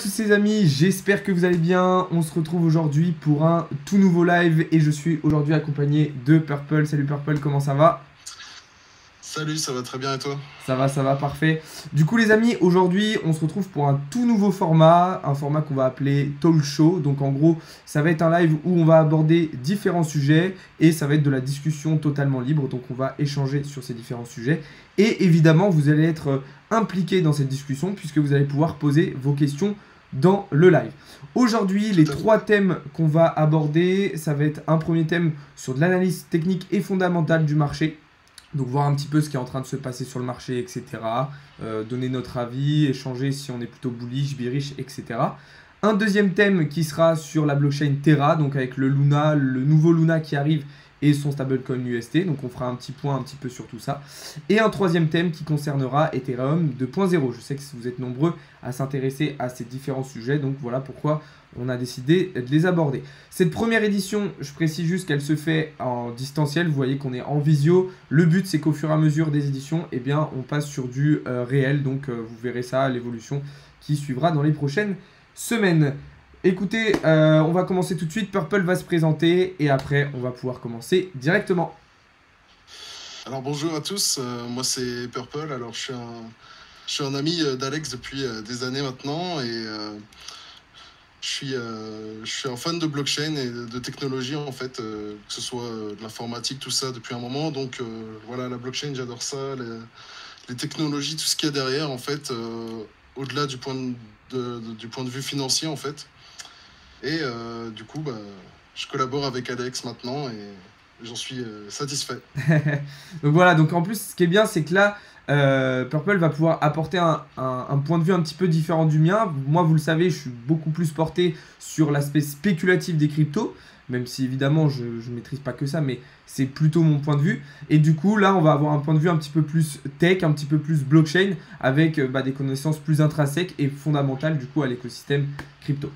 Tous ces amis, j'espère que vous allez bien. On se retrouve aujourd'hui pour un tout nouveau live et je suis aujourd'hui accompagné de Purple. Salut Purple, comment ça va? Salut, ça va très bien et toi? Ça va, parfait. Du coup les amis, aujourd'hui on se retrouve pour un tout nouveau format, un format qu'on va appeler Talk Show. Donc en gros, ça va être un live où on va aborder différents sujets et ça va être de la discussion totalement libre. Donc on va échanger sur ces différents sujets. Et évidemment, vous allez être impliqué dans cette discussion puisque vous allez pouvoir poser vos questions dans le live. Aujourd'hui, les Tout à fait. trois thèmes qu'on va aborder, ça va être un premier thème sur de l'analyse technique et fondamentale du marché. Donc voir un petit peu ce qui est en train de se passer sur le marché, etc. Donner notre avis, échanger si on est plutôt bullish, bearish, etc. Un deuxième thème qui sera sur la blockchain Terra, donc avec le Luna, le nouveau Luna qui arrive et son stablecoin UST. Donc on fera un petit point un petit peu sur tout ça. Et un troisième thème qui concernera Ethereum 2.0. Je sais que vous êtes nombreux à s'intéresser à ces différents sujets, donc voilà pourquoi on a décidé de les aborder. Cette première édition, je précise juste qu'elle se fait en distanciel, vous voyez qu'on est en visio. Le but c'est qu'au fur et à mesure des éditions, eh bien, on passe sur du réel, donc vous verrez ça, l'évolution qui suivra dans les prochaines semaines. Écoutez, on va commencer tout de suite, Purple va se présenter et après on va pouvoir commencer directement. Alors bonjour à tous, moi c'est Purple, alors je suis un ami d'Alex depuis des années maintenant et je suis un fan de blockchain et de technologie en fait, que ce soit de l'informatique, tout ça depuis un moment. Donc voilà, la blockchain j'adore ça, les technologies, tout ce qu'il y a derrière en fait, au-delà du point de vue financier en fait. Et du coup, je collabore avec Alex maintenant et j'en suis satisfait. Donc voilà, donc en plus ce qui est bien c'est que là Purple va pouvoir apporter un point de vue un petit peu différent du mien. Moi vous le savez, je suis beaucoup plus porté sur l'aspect spéculatif des cryptos, même si évidemment je ne maîtrise pas que ça, mais c'est plutôt mon point de vue. Et du coup là on va avoir un point de vue un petit peu plus tech, un petit peu plus blockchain, avec des connaissances plus intrinsèques et fondamentales du coup à l'écosystème crypto.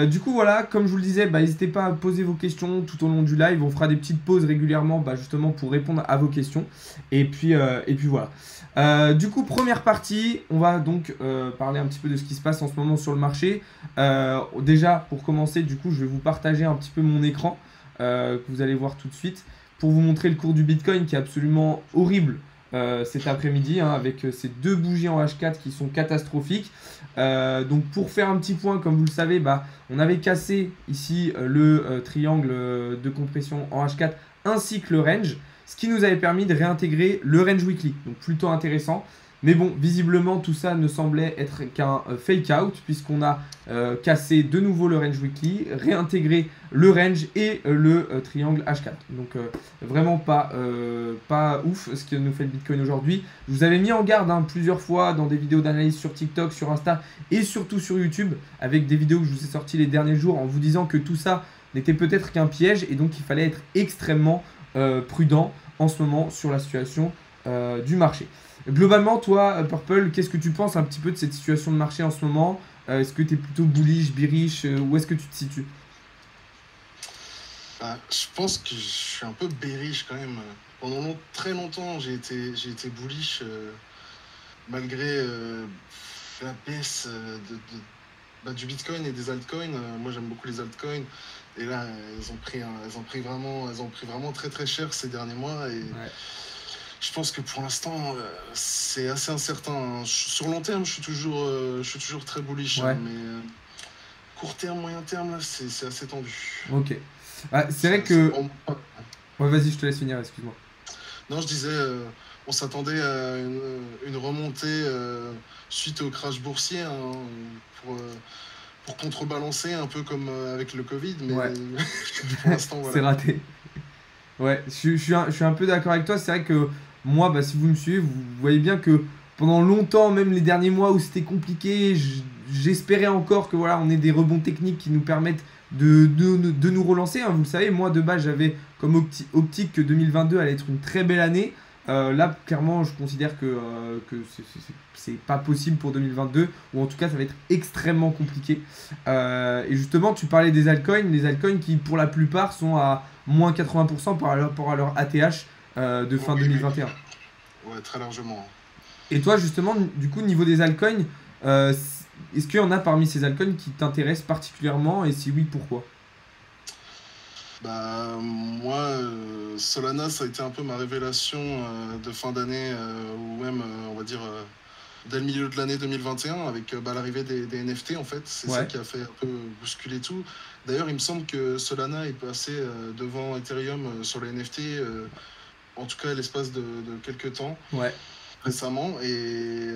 Du coup voilà, comme je vous le disais, n'hésitez pas à poser vos questions tout au long du live. On fera des petites pauses régulièrement justement pour répondre à vos questions. Et puis voilà. Du coup, première partie, on va donc parler un petit peu de ce qui se passe en ce moment sur le marché. Déjà, pour commencer, du coup, je vais vous partager un petit peu mon écran que vous allez voir tout de suite pour vous montrer le cours du Bitcoin qui est absolument horrible cet après-midi avec ces deux bougies en H4 qui sont catastrophiques. Donc pour faire un petit point, comme vous le savez, on avait cassé ici le triangle de compression en H4 ainsi que le range, ce qui nous avait permis de réintégrer le range weekly, donc plutôt intéressant. Mais bon, visiblement tout ça ne semblait être qu'un fake out puisqu'on a cassé de nouveau le range weekly, réintégré le range et le triangle H4. Donc vraiment pas ouf ce que nous fait le Bitcoin aujourd'hui. Je vous avais mis en garde plusieurs fois dans des vidéos d'analyse sur TikTok, sur Insta et surtout sur YouTube avec des vidéos que je vous ai sorties les derniers jours en vous disant que tout ça n'était peut-être qu'un piège et donc il fallait être extrêmement prudent en ce moment sur la situation du marché. Globalement, toi, Purple, qu'est-ce que tu penses un petit peu de cette situation de marché en ce moment? Est-ce que tu es plutôt bullish, bearish, où est-ce que tu te situes? Je pense que je suis un peu bearish quand même. Pendant très longtemps, j'ai été bullish malgré la baisse du Bitcoin et des altcoins. Moi, j'aime beaucoup les altcoins. Et là, elles ont pris vraiment très très cher ces derniers mois. Et Ouais. je pense que pour l'instant, c'est assez incertain, hein. Sur long terme, je suis toujours très bullish, Ouais. hein, mais court terme, moyen terme, là, c'est assez tendu. Ok. C'est vrai C'est que... vraiment pas- Ouais, vas-y, je te laisse finir, excuse-moi. Non, je disais, on s'attendait à une remontée suite au crash boursier, hein, pour, euh, pour contrebalancer, un peu comme avec le Covid, mais Ouais, pour l'instant, c'est voilà. raté. Ouais, je suis un peu d'accord avec toi. C'est vrai que moi, si vous me suivez, vous voyez bien que pendant longtemps, même les derniers mois où c'était compliqué, j'espérais encore que voilà, on ait des rebonds techniques qui nous permettent de nous relancer, hein. Vous le savez, moi de base, j'avais comme optique que 2022 allait être une très belle année. Là, clairement, je considère que c'est pas possible pour 2022, ou en tout cas, ça va être extrêmement compliqué. Et justement, tu parlais des altcoins, les altcoins qui, pour la plupart, sont à moins 80% par rapport à leur ATH de fin Oui, oui, 2021. ouais, très largement. Et toi, justement, du coup, niveau des altcoins, est-ce qu'il y en a parmi ces altcoins qui t'intéressent particulièrement et si oui, pourquoi? Bah, moi, Solana, ça a été un peu ma révélation de fin d'année, ou même, on va dire, dès le milieu de l'année 2021, avec l'arrivée des NFT, en fait. C'est ça Ouais, qui a fait un peu bousculer tout. D'ailleurs, il me semble que Solana est passé devant Ethereum sur les NFT, en tout cas à l'espace de quelques temps ouais, récemment. Et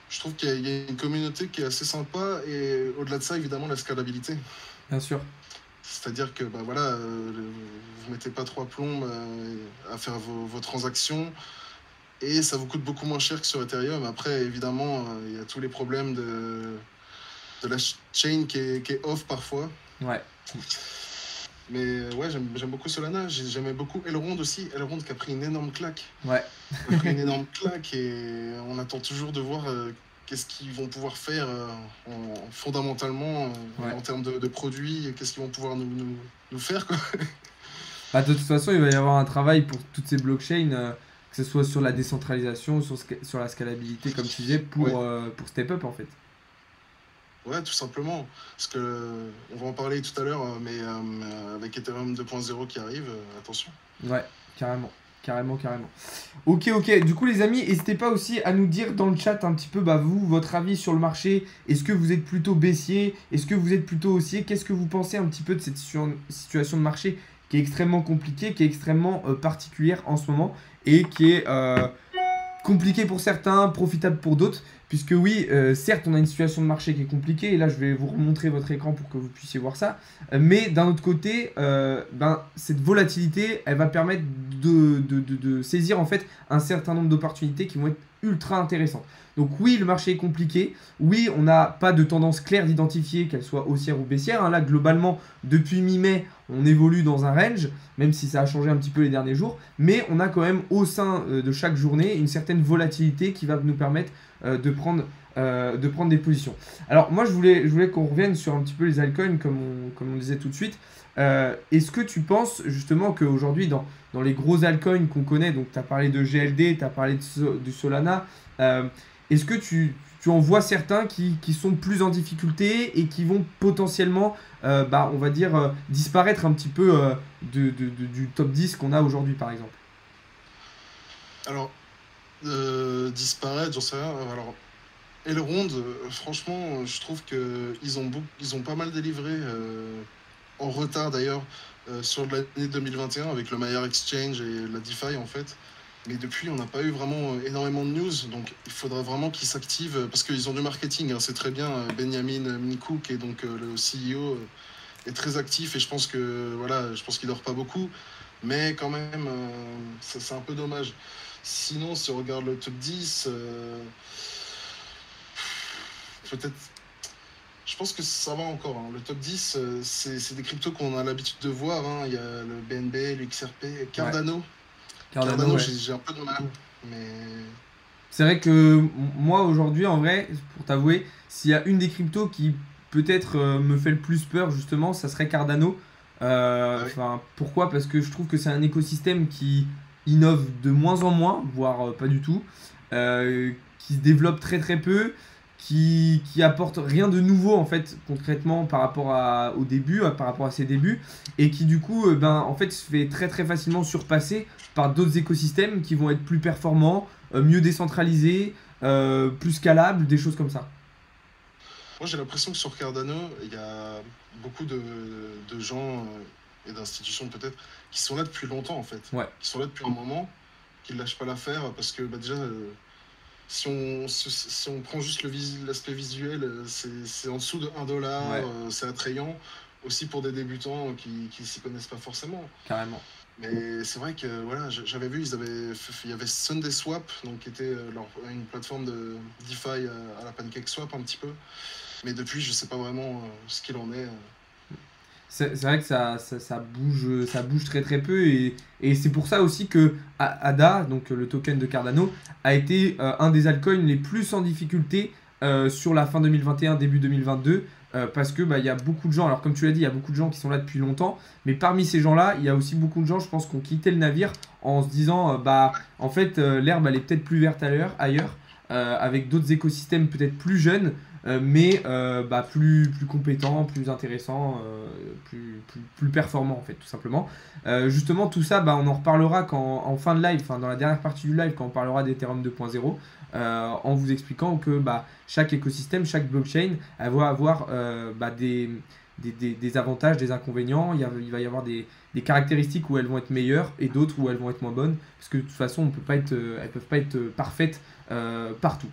je trouve qu'il y a une communauté qui est assez sympa. Et au-delà de ça, évidemment, la scalabilité. bien sûr. C'est-à-dire que bah, voilà, vous mettez pas trois plombs à faire vos transactions et ça vous coûte beaucoup moins cher que sur Ethereum. Après, évidemment, il y a tous les problèmes de la chain qui est off parfois. Ouais, Mais ouais, j'aime beaucoup Solana. J'aimais beaucoup Elrond aussi. Elrond qui a pris une énorme claque. ouais. Il a pris une énorme claque et on attend toujours de voir qu'est-ce qu'ils vont pouvoir faire fondamentalement Ouais. en termes de produits et qu'est-ce qu'ils vont pouvoir nous faire, quoi. Bah, de toute façon, il va y avoir un travail pour toutes ces blockchains, que ce soit sur la décentralisation, sur la scalabilité, comme tu disais, Ouais. pour step up en fait. Ouais, tout simplement. Parce que, on va en parler tout à l'heure, mais avec Ethereum 2.0 qui arrive, attention. Ouais, carrément. Carrément, carrément. Ok, ok. Du coup, les amis, n'hésitez pas aussi à nous dire dans le chat un petit peu, bah, vous, votre avis sur le marché. Est-ce que vous êtes plutôt baissier? Est-ce que vous êtes plutôt haussier? Qu'est-ce que vous pensez un petit peu de cette situation de marché qui est extrêmement compliquée, qui est extrêmement particulière en ce moment et qui est compliqué pour certains, profitable pour d'autres. Puisque oui, certes, on a une situation de marché qui est compliquée, et là, je vais vous remontrer votre écran pour que vous puissiez voir ça. Mais d'un autre côté, cette volatilité, elle va permettre de saisir en fait un certain nombre d'opportunités qui vont être ultra intéressantes. Donc oui, le marché est compliqué. Oui, on n'a pas de tendance claire d'identifier, qu'elle soit haussière ou baissière. Là, globalement, depuis mi-mai, on évolue dans un range, même si ça a changé un petit peu les derniers jours. Mais on a quand même au sein de chaque journée une certaine volatilité qui va nous permettre de prendre des positions. Alors moi, je voulais qu'on revienne sur un petit peu les altcoins, comme on disait tout de suite. Est-ce que tu penses justement qu'aujourd'hui, dans les gros altcoins qu'on connaît, donc tu as parlé de GLD, tu as parlé du Solana, est-ce que tu en vois certains qui sont plus en difficulté et qui vont potentiellement, on va dire, disparaître un petit peu du top 10 qu'on a aujourd'hui, par exemple? Alors, disparaître, j'en sais rien. Alors, Elrond, franchement, je trouve qu'ils ont pas mal délivré, en retard d'ailleurs, sur l'année 2021 avec le Maillard Exchange et la DeFi en fait. Mais depuis, on n'a pas eu vraiment énormément de news, donc il faudra vraiment qu'ils s'activent parce qu'ils ont du marketing, hein, c'est très bien. Benjamin Minkou, qui est donc le CEO, est très actif et je pense que voilà, je pense qu'il dort pas beaucoup, mais quand même, c'est un peu dommage. Sinon, si on regarde le top 10, peut-être. Je pense que ça va encore, hein. Le top 10, c'est des cryptos qu'on a l'habitude de voir, hein. Il y a le BNB, l'XRP, Ouais, Cardano. Cardano, Cardano, ouais. j'ai un peu de mal, mais C'est vrai que moi aujourd'hui, en vrai, pour t'avouer, s'il y a une des cryptos qui peut-être me fait le plus peur, justement, ça serait Cardano. ah oui. Enfin, pourquoi? Parce que je trouve que c'est un écosystème qui innove de moins en moins, voire pas du tout, qui se développe très très peu, qui apporte rien de nouveau en fait concrètement par rapport au début, par rapport à ses débuts, et qui du coup, en fait, se fait très très facilement surpasser par d'autres écosystèmes qui vont être plus performants, mieux décentralisés, plus scalables, des choses comme ça. Moi, j'ai l'impression que sur Cardano, il y a beaucoup de gens et d'institutions peut-être qui sont là depuis longtemps en fait, Ouais, qui sont là depuis un moment, qui ne lâchent pas l'affaire parce que bah, déjà, si on prend juste l'aspect visuel, c'est en dessous de 1 $, ouais, c'est attrayant aussi pour des débutants qui s'y connaissent pas forcément. carrément. Mais c'est vrai que voilà, j'avais vu, il y avait Sunday Swap, donc qui était une plateforme de DeFi à la PancakeSwap un petit peu. Mais depuis, je sais pas vraiment ce qu'il en est. C'est vrai que ça bouge très très peu et c'est pour ça aussi que ADA, donc le token de Cardano, a été un des altcoins les plus en difficulté sur la fin 2021, début 2022, parce que il y a beaucoup de gens, alors comme tu l'as dit, il y a beaucoup de gens qui sont là depuis longtemps, mais parmi ces gens-là, il y a aussi beaucoup de gens, je pense, qui ont quitté le navire en se disant, en fait, l'herbe, elle est peut-être plus verte ailleurs, avec d'autres écosystèmes peut-être plus jeunes, mais plus compétent, plus intéressant, plus performant en fait, tout simplement. Justement, tout ça, on en reparlera en fin de live, dans la dernière partie du live, quand on parlera d'Ethereum 2.0, en vous expliquant que chaque écosystème, chaque blockchain, elle va avoir des avantages, des inconvénients. Il va y avoir des caractéristiques où elles vont être meilleures et d'autres où elles vont être moins bonnes, parce que de toute façon, elles peuvent pas être parfaites partout.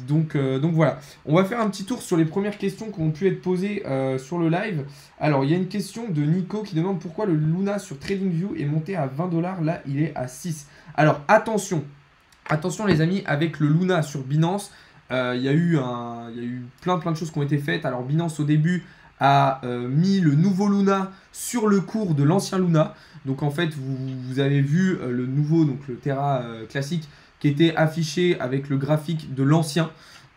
Donc voilà, on va faire un petit tour sur les premières questions qui ont pu être posées sur le live. Alors, il y a une question de Nico qui demande pourquoi le Luna sur TradingView est monté à 20$, là il est à 6. Alors attention les amis, avec le Luna sur Binance, il y a eu plein de choses qui ont été faites. Alors Binance au début a mis le nouveau Luna sur le cours de l'ancien Luna. Donc en fait, vous avez vu le nouveau, donc le Terra classique, qui était affiché avec le graphique de l'ancien.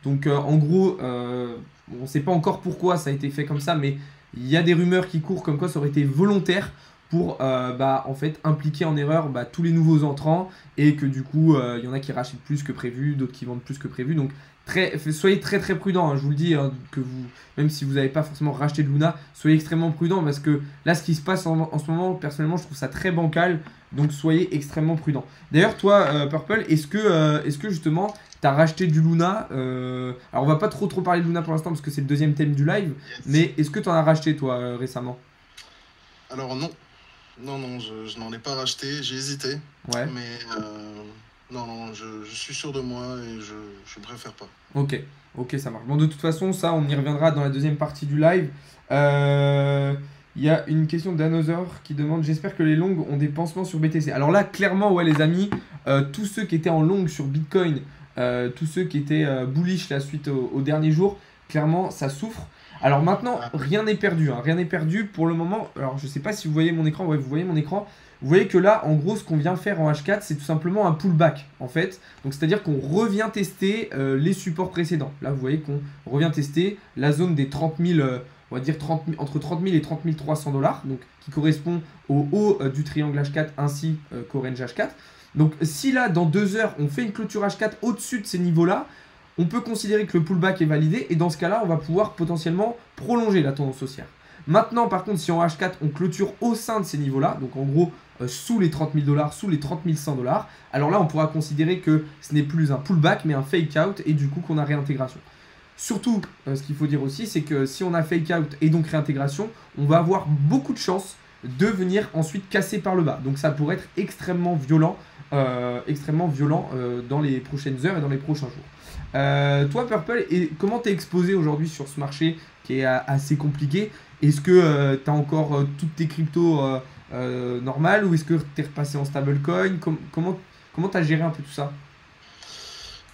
Donc en gros, on ne sait pas encore pourquoi ça a été fait comme ça, mais il y a des rumeurs qui courent comme quoi ça aurait été volontaire pour en fait impliquer en erreur tous les nouveaux entrants, et que du coup il y en a qui rachètent plus que prévu, d'autres qui vendent plus que prévu. Donc soyez très très prudents, hein, je vous le dis, même si vous n'avez pas forcément racheté de Luna, soyez extrêmement prudents, parce que là ce qui se passe en ce moment, personnellement je trouve ça très bancal, donc soyez extrêmement prudents. D'ailleurs toi Purple, est-ce que justement tu as racheté du Luna, alors on va pas trop parler de Luna pour l'instant parce que c'est le deuxième thème du live, mais est-ce que tu en as racheté toi récemment? Alors non, je n'en ai pas racheté, j'ai hésité, Ouais. mais non, je suis sûr de moi et je préfère pas. Ok, ça marche. Bon, de toute façon, ça, on y reviendra dans la deuxième partie du live. Il y a une question d'Another qui demande: j'espère que les longues ont des pansements sur BTC. Alors là, clairement, ouais, les amis, tous ceux qui étaient en longue sur Bitcoin, tous ceux qui étaient bullish la suite au dernier jour, clairement, ça souffre. Alors maintenant, rien n'est perdu, hein, rien n'est perdu pour le moment. Alors je sais pas si vous voyez mon écran, ouais, vous voyez mon écran. Vous voyez que là, en gros, ce qu'on vient faire en H4, c'est tout simplement un pullback, en fait. Donc c'est-à-dire qu'on revient tester les supports précédents. Là, vous voyez qu'on revient tester la zone des 30 000, on va dire entre 30 000 et 30 300$, donc qui correspond au haut du triangle H4 ainsi qu'au range H4. Donc si là, dans 2 heures, on fait une clôture H4 au-dessus de ces niveaux-là, on peut considérer que le pullback est validé, et dans ce cas-là, on va pouvoir potentiellement prolonger la tendance haussière. Maintenant, par contre, si en H4, on clôture au sein de ces niveaux-là, donc en gros sous les 30 000$, sous les 30 100$, alors là, on pourra considérer que ce n'est plus un pullback, mais un fake-out, et du coup qu'on a réintégration. Surtout, ce qu'il faut dire aussi, c'est que si on a fake-out et donc réintégration, on va avoir beaucoup de chances de venir ensuite casser par le bas. Donc ça pourrait être extrêmement violent dans les prochaines heures et dans les prochains jours. Toi Purple, comment t'es exposé aujourd'hui sur ce marché qui est assez compliqué? Est-ce que tu as encore toutes tes cryptos normales, ou est-ce que tu es repassé en stablecoin? Comment tu as géré un peu tout ça?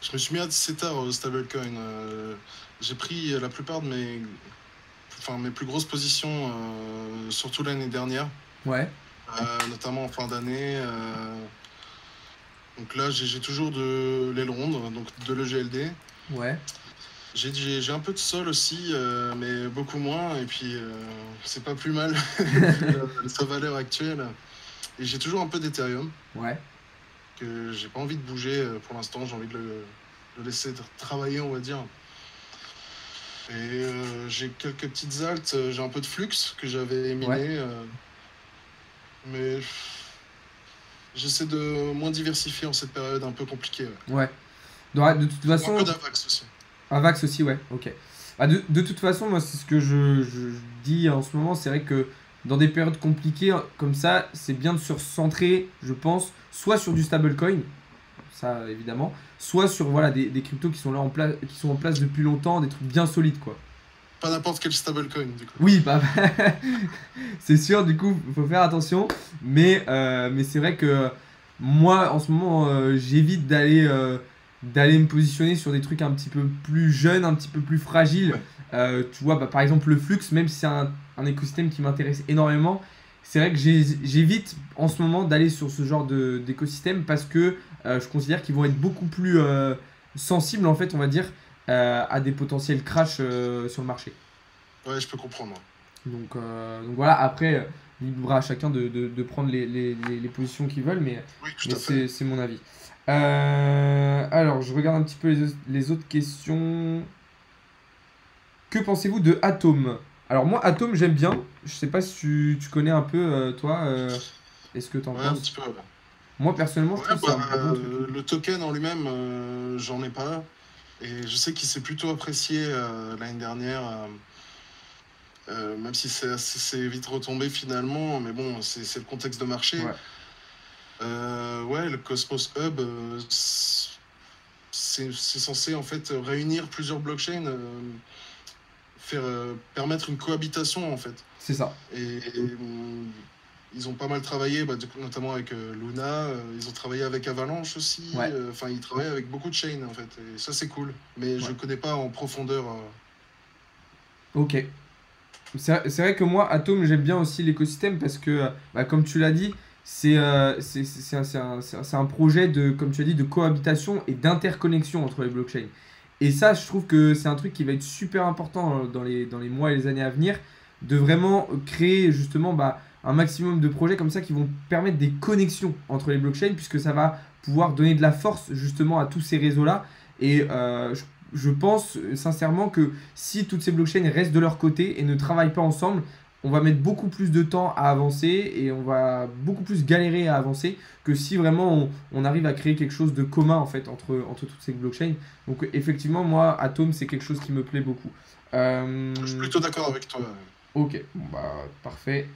Je me suis mis assez tard au stablecoin. J'ai pris la plupart de mes plus grosses positions, surtout l'année dernière. Ouais. Notamment en fin d'année. Donc là, j'ai toujours de l'Elrond, donc de l'EGLD. Ouais. J'ai un peu de Sol aussi, mais beaucoup moins. Et puis, c'est pas plus mal, sa valeur actuelle. Et j'ai toujours un peu d'Ethereum. Ouais. Que j'ai pas envie de bouger pour l'instant. J'ai envie de le laisser travailler, on va dire. Et j'ai quelques petites altes. J'ai un peu de Flux que j'avais miné. Ouais. Mais j'essaie de moins diversifier en cette période un peu compliquée. Ouais. De toute façon... Un peu d'Avax aussi. Avax aussi, ouais, ok. De toute façon, moi, c'est ce que je dis en ce moment, c'est vrai que dans des périodes compliquées comme ça, c'est bien de se recentrer, je pense, soit sur du stablecoin, ça évidemment, soit sur des cryptos qui sont là qui sont en place depuis longtemps, des trucs bien solides, quoi. Pas n'importe quel stablecoin, du coup. Oui, c'est sûr, du coup, il faut faire attention, mais c'est vrai que moi, en ce moment, j'évite d'aller me positionner sur des trucs un petit peu plus jeunes, un petit peu plus fragiles. Ouais. Tu vois, par exemple, le Flux, même si c'est un écosystème qui m'intéresse énormément, c'est vrai que j'évite en ce moment d'aller sur ce genre d'écosystème, parce que je considère qu'ils vont être beaucoup plus sensibles, en fait, on va dire, à des potentiels crash sur le marché. Ouais, je peux comprendre. Donc voilà, après, libre à chacun de prendre les positions qu'ils veulent, mais c'est mon avis. Alors, je regarde un petit peu les autres questions. Que pensez-vous de Atom? Alors moi, Atom, j'aime bien. Je sais pas si tu connais un peu, toi. Est-ce que t'en Ouais, un penses? petit peu. Ouais, Moi, personnellement, je ouais, trouve que c'est un bon truc. le token en lui-même, j'en ai pas. Et je sais qu'il s'est plutôt apprécié l'année dernière, même si c'est vite retombé finalement. Mais bon, c'est le contexte de marché. Ouais, Ouais, le Cosmos Hub, c'est censé en fait réunir plusieurs blockchains, permettre une cohabitation en fait. c'est ça. Ils ont pas mal travaillé, bah, notamment avec Luna, ils ont travaillé avec Avalanche aussi, Ouais, enfin ils travaillent avec beaucoup de chains en fait, et ça c'est cool. Mais je ouais. connais pas en profondeur. Ok. C'est vrai que moi, Atom, j'aime bien aussi l'écosystème parce que, bah, comme tu l'as dit, c'est un projet de, comme tu as dit, de cohabitation et d'interconnexion entre les blockchains. Et ça, je trouve que c'est un truc qui va être super important dans les mois et les années à venir, de vraiment créer justement bah, un maximum de projets comme ça qui vont permettre des connexions entre les blockchains, puisque ça va pouvoir donner de la force justement à tous ces réseaux-là. Et je pense sincèrement que si toutes ces blockchains restent de leur côté et ne travaillent pas ensemble, on va mettre beaucoup plus de temps à avancer et on va beaucoup plus galérer à avancer que si vraiment on arrive à créer quelque chose de commun en fait entre toutes ces blockchains. Donc effectivement, moi, Atom, c'est quelque chose qui me plaît beaucoup. Je suis plutôt d'accord avec toi. Ok, bon, bah parfait.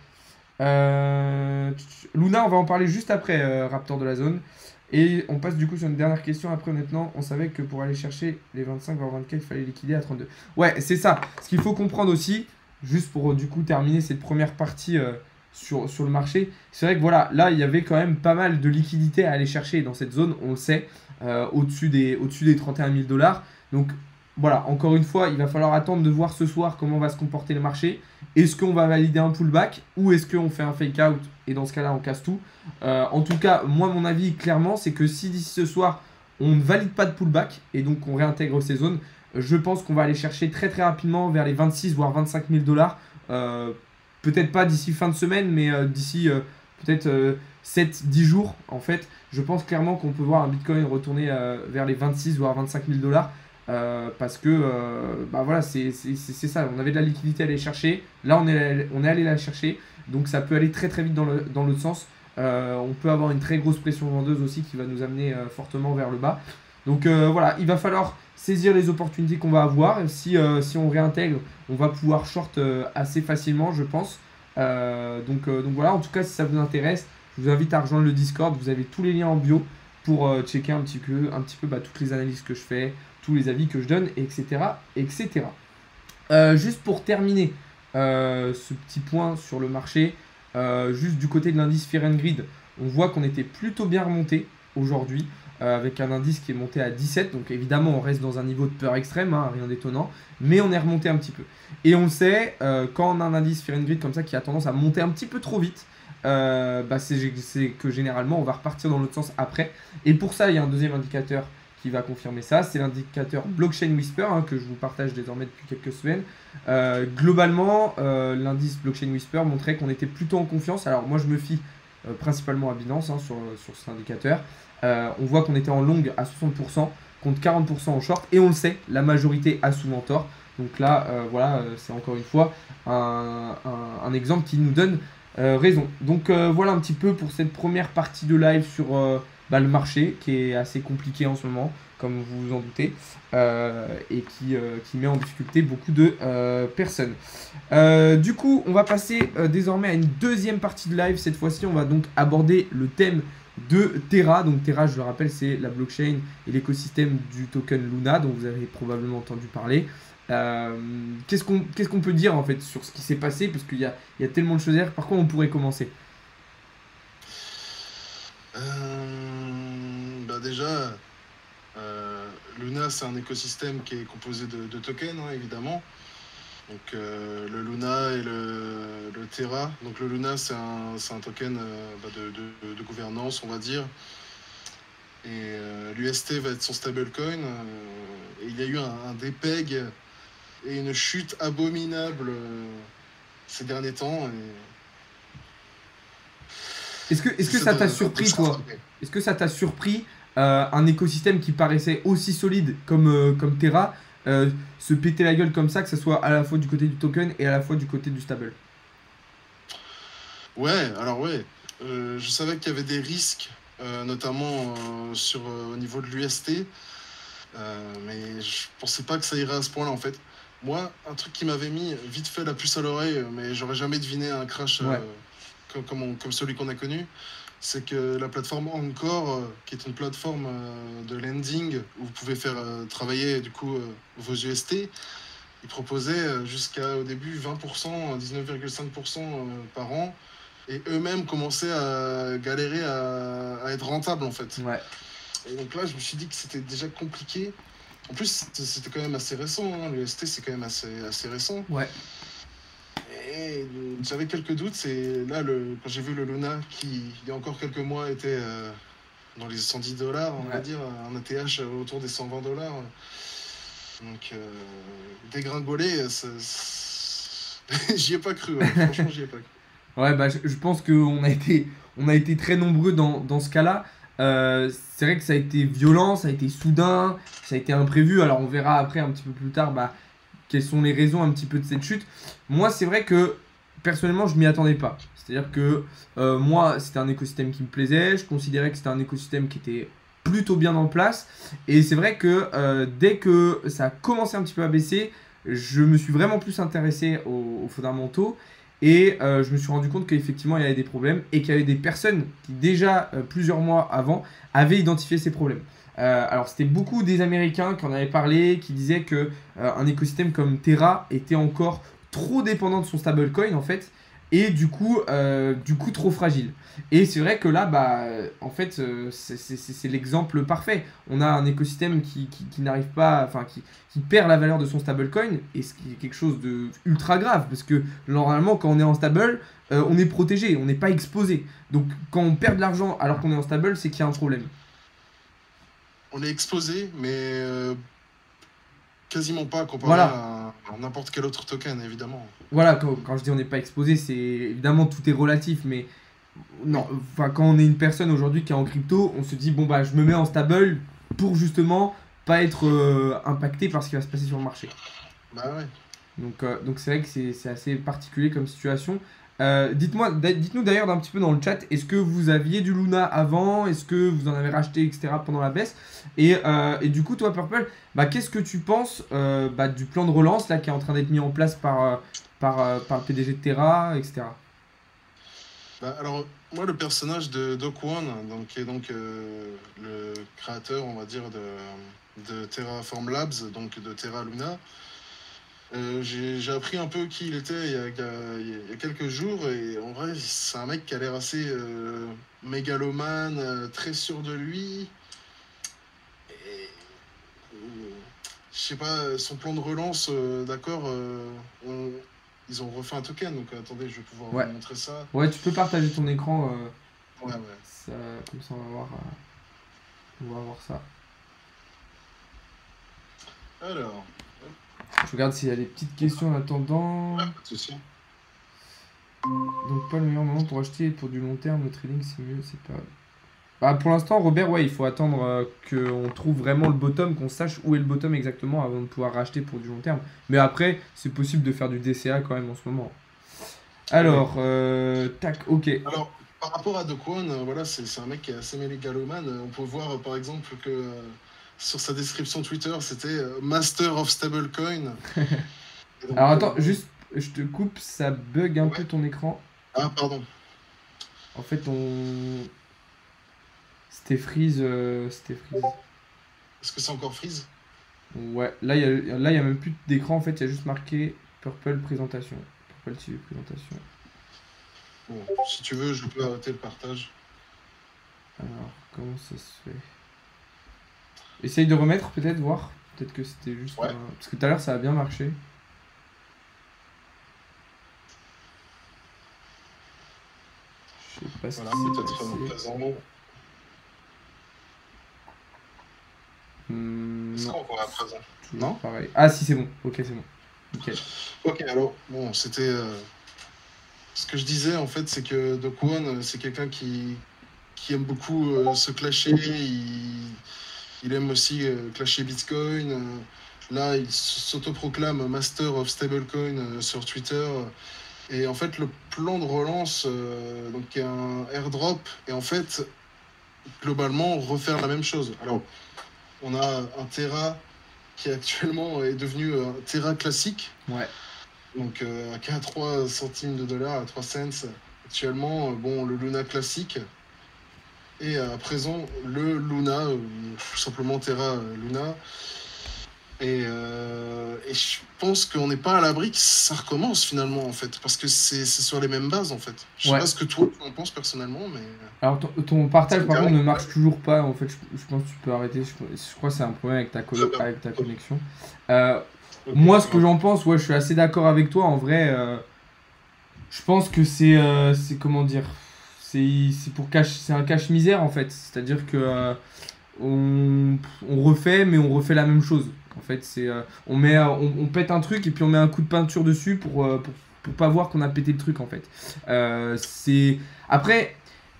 Luna, on va en parler juste après Raptor de la zone. Et on passe du coup sur une dernière question. Après, honnêtement, on savait que pour aller chercher les 25 voire 24, il fallait liquider à 32. Ouais, c'est ça. Ce qu'il faut comprendre aussi, juste pour du coup terminer cette première partie sur le marché, c'est vrai que voilà, là, il y avait quand même pas mal de liquidités à aller chercher dans cette zone, on le sait, au-dessus des 31 000 dollars. Donc voilà, encore une fois, il va falloir attendre de voir ce soir comment va se comporter le marché. Est-ce qu'on va valider un pullback ou est-ce qu'on fait un fake out et dans ce cas-là, on casse tout? En tout cas, moi, mon avis, clairement, c'est que si d'ici ce soir, on ne valide pas de pullback et donc on réintègre ces zones, je pense qu'on va aller chercher très très rapidement vers les 26 voire 25 000 dollars. Peut-être pas d'ici fin de semaine, mais d'ici peut-être 7-10 jours. En fait, je pense clairement qu'on peut voir un Bitcoin retourner vers les 26 voire 25 000 dollars. Parce que bah voilà, c'est ça. On avait de la liquidité à aller chercher. Là, on est allé la chercher. Donc, ça peut aller très très vite dans l'autre sens. On peut avoir une très grosse pression vendeuse aussi qui va nous amener fortement vers le bas. Donc voilà, il va falloir saisir les opportunités qu'on va avoir. Si on réintègre, on va pouvoir short assez facilement, je pense. Donc voilà, en tout cas, si ça vous intéresse, je vous invite à rejoindre le Discord. Vous avez tous les liens en bio pour checker un petit peu bah, toutes les analyses que je fais, tous les avis que je donne, etc. etc. Juste pour terminer ce petit point sur le marché, juste du côté de l'indice Fear and Greed, on voit qu'on était plutôt bien remonté aujourd'hui, avec un indice qui est monté à 17. Donc évidemment, on reste dans un niveau de peur extrême, hein, rien d'étonnant, mais on est remonté un petit peu. Et on le sait, quand on a un indice Fear and Greed comme ça qui a tendance à monter un petit peu trop vite, bah c'est que généralement on va repartir dans l'autre sens après. Et pour ça, il y a un deuxième indicateur qui va confirmer ça, c'est l'indicateur Blockchain Whisper hein, que je vous partage désormais depuis quelques semaines. Globalement, l'indice Blockchain Whisper montrait qu'on était plutôt en confiance. Alors moi je me fie principalement à Binance hein, sur cet indicateur. On voit qu'on était en long à 60% contre 40% en short et on le sait, la majorité a souvent tort. Donc là, voilà, c'est encore une fois un exemple qui nous donne raison. Donc voilà un petit peu pour cette première partie de live sur bah, le marché qui est assez compliqué en ce moment, comme vous vous en doutez, et qui met en difficulté beaucoup de personnes. Du coup, on va passer désormais à une deuxième partie de live. Cette fois-ci, on va donc aborder le thème de Terra. Donc Terra, je le rappelle, c'est la blockchain et l'écosystème du token Luna, dont vous avez probablement entendu parler. Qu'est-ce qu'on peut dire en fait sur ce qui s'est passé, parce qu'il y a tellement de choses à dire. Par quoi on pourrait commencer? Bah déjà, Luna, c'est un écosystème qui est composé de tokens, hein, évidemment. Donc le Luna et le Terra. Donc le Luna, c'est un token bah, de gouvernance, on va dire. Et l'UST va être son stablecoin. Et il y a eu un dépeg et une chute abominable ces derniers temps. Est-ce que ça t'a surpris, toi? Est-ce que ça t'a surpris un écosystème qui paraissait aussi solide comme Terra se péter la gueule comme ça, que ce soit à la fois du côté du token et à la fois du côté du stable? Ouais, alors ouais, je savais qu'il y avait des risques, notamment au niveau de l'UST, mais je pensais pas que ça irait à ce point-là en fait. Moi, un truc qui m'avait mis vite fait la puce à l'oreille, mais j'aurais jamais deviné un crash Ouais, comme celui qu'on a connu, c'est que la plateforme Encore, qui est une plateforme de lending où vous pouvez faire travailler du coup vos UST, ils proposaient jusqu'à au début 20%, 19,5% par an, et eux-mêmes commençaient à galérer à être rentables en fait. ouais, Et donc là, je me suis dit que c'était déjà compliqué. En plus, c'était quand même assez récent, hein. Le ST, c'est quand même assez récent. ouais, Et j'avais quelques doutes. C'est là, quand j'ai vu le Luna, qui il y a encore quelques mois était dans les 110 $, on va ouais. dire, un ATH autour des 120 $. Donc, dégringoler, j'y ai pas cru. Ouais. Franchement, j'y ai pas cru. Ouais, bah, je pense on a été très nombreux dans ce cas-là. C'est vrai que ça a été violent, ça a été soudain, ça a été imprévu. Alors on verra après un petit peu plus tard bah, quelles sont les raisons un petit peu de cette chute. Moi, c'est vrai que personnellement, je m'y attendais pas. C'est-à-dire que moi, c'était un écosystème qui me plaisait. Je considérais que c'était un écosystème qui était plutôt bien en place. Et c'est vrai que dès que ça a commencé un petit peu à baisser, je me suis vraiment plus intéressé aux fondamentaux. Et je me suis rendu compte qu'effectivement, il y avait des problèmes et qu'il y avait des personnes qui, déjà plusieurs mois avant, avaient identifié ces problèmes. Alors, c'était beaucoup des Américains qui en avaient parlé, qui disaient que un écosystème comme Terra était encore trop dépendant de son stablecoin, en fait, et du coup trop fragile. Et c'est vrai que là, bah, en fait, c'est l'exemple parfait. On a un écosystème qui n'arrive pas, enfin, qui perd la valeur de son stablecoin, et ce qui est quelque chose de ultra grave, parce que normalement, quand on est en stable, on est protégé, on n'est pas exposé. Donc, quand on perd de l'argent alors qu'on est en stable, c'est qu'il y a un problème. On est exposé, mais quasiment pas comparé Voilà, à n'importe quel autre token, évidemment. voilà, quand je dis on n'est pas exposé, c'est évidemment tout est relatif, mais non, Oui, enfin, quand on est une personne aujourd'hui qui est en crypto, on se dit bon bah je me mets en stable pour justement pas être impacté par ce qui va se passer sur le marché. bah ouais. Donc c'est vrai que c'est assez particulier comme situation. Dites-nous d'ailleurs d'un petit peu dans le chat, est-ce que vous aviez du Luna avant? Est-ce que vous en avez racheté, etc. pendant la baisse? Et du coup, toi, Purple, bah, qu'est-ce que tu penses bah, du plan de relance là, qui est en train d'être mis en place par le PDG de Terra, etc. Bah, alors, moi, le personnage de Doc One, donc, qui est donc le créateur, on va dire, de Terraform Labs, donc de Terra Luna, j'ai appris un peu qui il était il y a quelques jours, et en vrai, c'est un mec qui a l'air assez mégalomane, très sûr de lui. Et, je sais pas, son plan de relance, d'accord, ils ont refait un token, donc attendez, je vais pouvoir vous Ouais, montrer ça. ouais, tu peux partager ton écran, Ouais, ouais. ça, comme ça on va voir ça. Alors, Je regarde s'il y a des petites questions en attendant. ouais, pas de souci. Donc pas le meilleur moment pour acheter pour du long terme, le trading c'est mieux, c'est pas... Bah, pour l'instant, Robert, ouais, il faut attendre qu'on trouve vraiment le bottom, qu'on sache où est le bottom exactement avant de pouvoir racheter pour du long terme. Mais après, c'est possible de faire du DCA quand même en ce moment. Oui. Alors, tac, ok. Alors, par rapport à Dokwon, voilà, c'est un mec qui est assez mégalomane. On peut voir par exemple que sur sa description Twitter, c'était Master of Stablecoin. Et donc, Alors attends, bon, juste, je te coupe, ça bug un peu ouais. ton écran. Ah, pardon. En fait, C'était freeze, c'était freeze. Est-ce que c'est encore Freeze? Ouais, là, il y a même plus d'écran, en fait, il y a juste marqué Purple présentation. Purple TV présentation. Bon, si tu veux, je peux arrêter le partage. Alors, comment ça se fait? Essaye de remettre, peut-être, voir. Peut-être que c'était juste Ouais. un... Parce que tout à l'heure, ça a bien marché. Je sais pas ce qui Voilà, s'est peut-être passé. présent. Est-ce Non, qu'on voit à présent? toujours Non? pareil. Ah si, c'est bon. Ok, c'est bon. Nickel. Ok, alors, bon, c'était. Ce que je disais, en fait, c'est que Dokwon, c'est quelqu'un qui aime beaucoup se clasher. Il aime aussi clasher Bitcoin. Là, il s'autoproclame Master of Stablecoin sur Twitter. Et en fait, le plan de relance, donc, est un airdrop. Et en fait, globalement, refaire la même chose. Alors, on a un Terra qui actuellement est devenu un Terra classique. Ouais. Donc, à 3 centimes de dollars, à 3 cents. Actuellement, bon, le Luna classique. Et à présent, le Luna, tout simplement Terra Luna. Et je pense qu'on n'est pas à l'abri que ça recommence finalement, en fait. Parce que c'est sur les mêmes bases, en fait. Je sais Ouais. pas ce que toi, tu en penses personnellement, mais... Alors ton partage par contre ne marche Ouais. toujours pas, en fait je pense que tu peux arrêter, je crois que c'est un problème avec Très bien. avec ta connexion. Euh, Ok, Moi c'est ce que grave. j'en pense, ouais je suis assez d'accord avec toi, en vrai je pense que c'est comment dire, c'est pour c'est un cache-misère en fait, c'est-à-dire que on refait mais on refait la même chose. En fait c'est on pète un truc et puis on met un coup de peinture dessus pour pas voir qu'on a pété le truc en fait. C'est après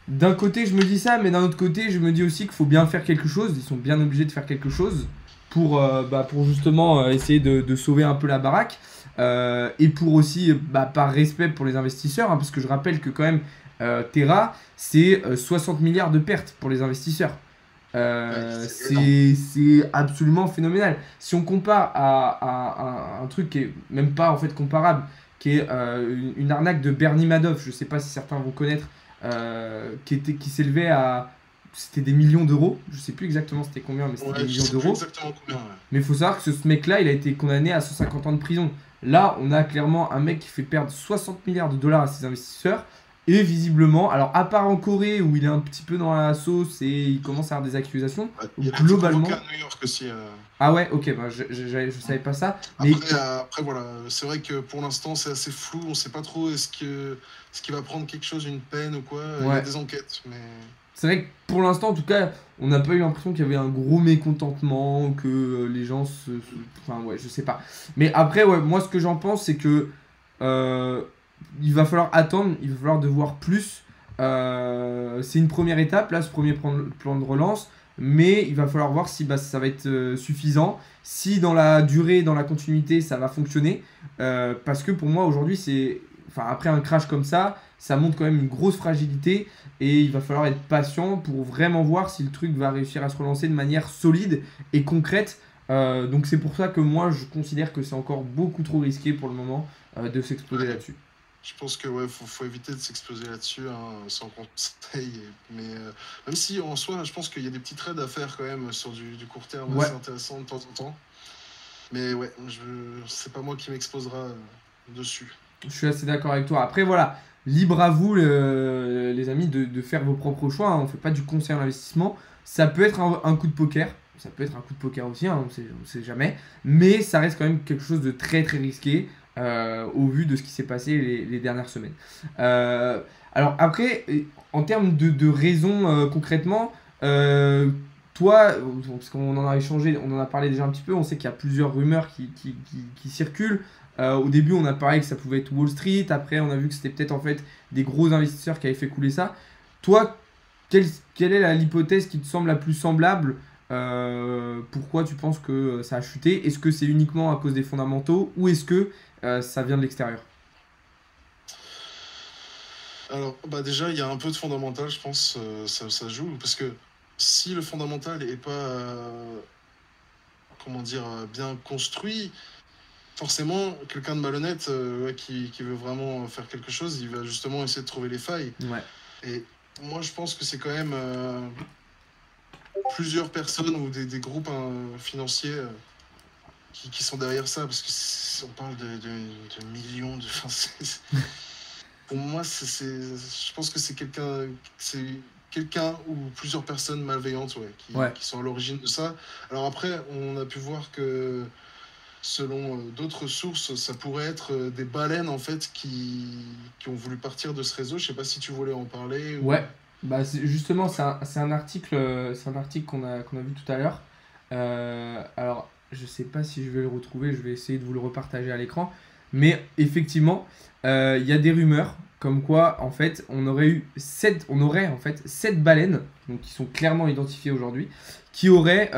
d'un côté, je me dis ça, mais d'un autre côté, je me dis aussi qu'il faut bien faire quelque chose. Ils sont bien obligés de faire quelque chose pour justement essayer de sauver un peu la baraque. Et pour aussi, par respect pour les investisseurs, hein, parce que je rappelle que quand même, Terra, c'est 60 milliards de pertes pour les investisseurs. Ouais, c'est énorme. C'est absolument phénoménal. Si on compare à un truc qui est même pas en fait comparable, qui est une arnaque de Bernie Madoff, je sais pas si certains vont connaître, qui s'élevait à. C'était des millions d'euros, je sais plus exactement c'était combien, mais c'était des Ouais, je millions sais plus d'euros. exactement combien. Ouais. Mais il faut savoir que ce mec-là, il a été condamné à 150 ans de prison. Là, on a clairement un mec qui fait perdre 60 milliards de dollars à ses investisseurs. Et visiblement, alors à part en Corée où il est un petit peu dans la sauce et il commence à avoir des accusations, Ouais, il a été convoqué globalement. à New York aussi. Ah ouais, ok, bah, je savais pas ça. Mais Après, voilà, c'est vrai que pour l'instant, c'est assez flou. On sait pas trop est-ce qu'il va prendre quelque chose, une peine ou quoi. Il y a ouais, des enquêtes, mais... c'est vrai que pour l'instant, en tout cas, on n'a pas eu l'impression qu'il y avait un gros mécontentement, que les gens enfin, ouais, je sais pas. Mais après, ouais, moi, ce que j'en pense, c'est que euh, il va falloir attendre, il va falloir de voir plus. C'est une première étape, là, ce premier plan de relance, mais il va falloir voir si ça va être suffisant, si dans la durée, dans la continuité, ça va fonctionner. Parce que pour moi, aujourd'hui, enfin, après un crash comme ça montre quand même une grosse fragilité et il va falloir être patient pour vraiment voir si le truc va réussir à se relancer de manière solide et concrète. Donc c'est pour ça que moi je considère que c'est encore beaucoup trop risqué pour le moment de s'exploser Ouais, là-dessus. je pense que ouais, faut éviter de s'exploser là-dessus, hein, sans conseil. Mais même si en soi, je pense qu'il y a des petits trades à faire quand même sur du court terme Ouais, assez intéressant de temps en temps. Mais ouais, c'est pas moi qui m'exposera dessus. je suis assez d'accord avec toi. Après voilà, libre à vous les amis de faire vos propres choix, hein. On ne fait pas du conseil en investissement. Ça peut être un coup de poker. Ça peut être un coup de poker aussi, hein, on sait jamais. Mais ça reste quand même quelque chose de très très risqué au vu de ce qui s'est passé les dernières semaines. Euh, alors après, en termes de raisons concrètement, euh, toi, parce qu'on en a échangé, on en a parlé déjà un petit peu, on sait qu'il y a plusieurs rumeurs qui circulent. Au début, on a parlé que ça pouvait être Wall Street, après on a vu que c'était peut-être en fait des gros investisseurs qui avaient fait couler ça. Toi, quelle est l'hypothèse qui te semble la plus semblable? Pourquoi tu penses que ça a chuté? Est-ce que c'est uniquement à cause des fondamentaux ou est-ce que ça vient de l'extérieur? Alors, bah déjà, il y a un peu de fondamental, je pense, ça joue. Parce que si le fondamental est pas, comment dire, bien construit, forcément, quelqu'un de malhonnête ouais, qui veut vraiment faire quelque chose, il va justement essayer de trouver les failles. Ouais, Et moi, je pense que c'est quand même plusieurs personnes ou des groupes financiers qui sont derrière ça, parce que on parle de millions de... Enfin, pour moi, je pense que c'est quelqu'un ou plusieurs personnes malveillantes ouais, ouais. qui sont à l'origine de ça. Alors après, on a pu voir que selon d'autres sources, ça pourrait être des baleines en fait qui ont voulu partir de ce réseau. Je sais pas si tu voulais en parler ou... Ouais, bah justement, c'est un article qu'on a vu tout à l'heure. Alors, je sais pas si je vais le retrouver, je vais essayer de vous le repartager à l'écran. Mais effectivement, il y a des rumeurs comme quoi, en fait, on aurait en fait 7 baleines, donc qui sont clairement identifiées aujourd'hui, qui auraient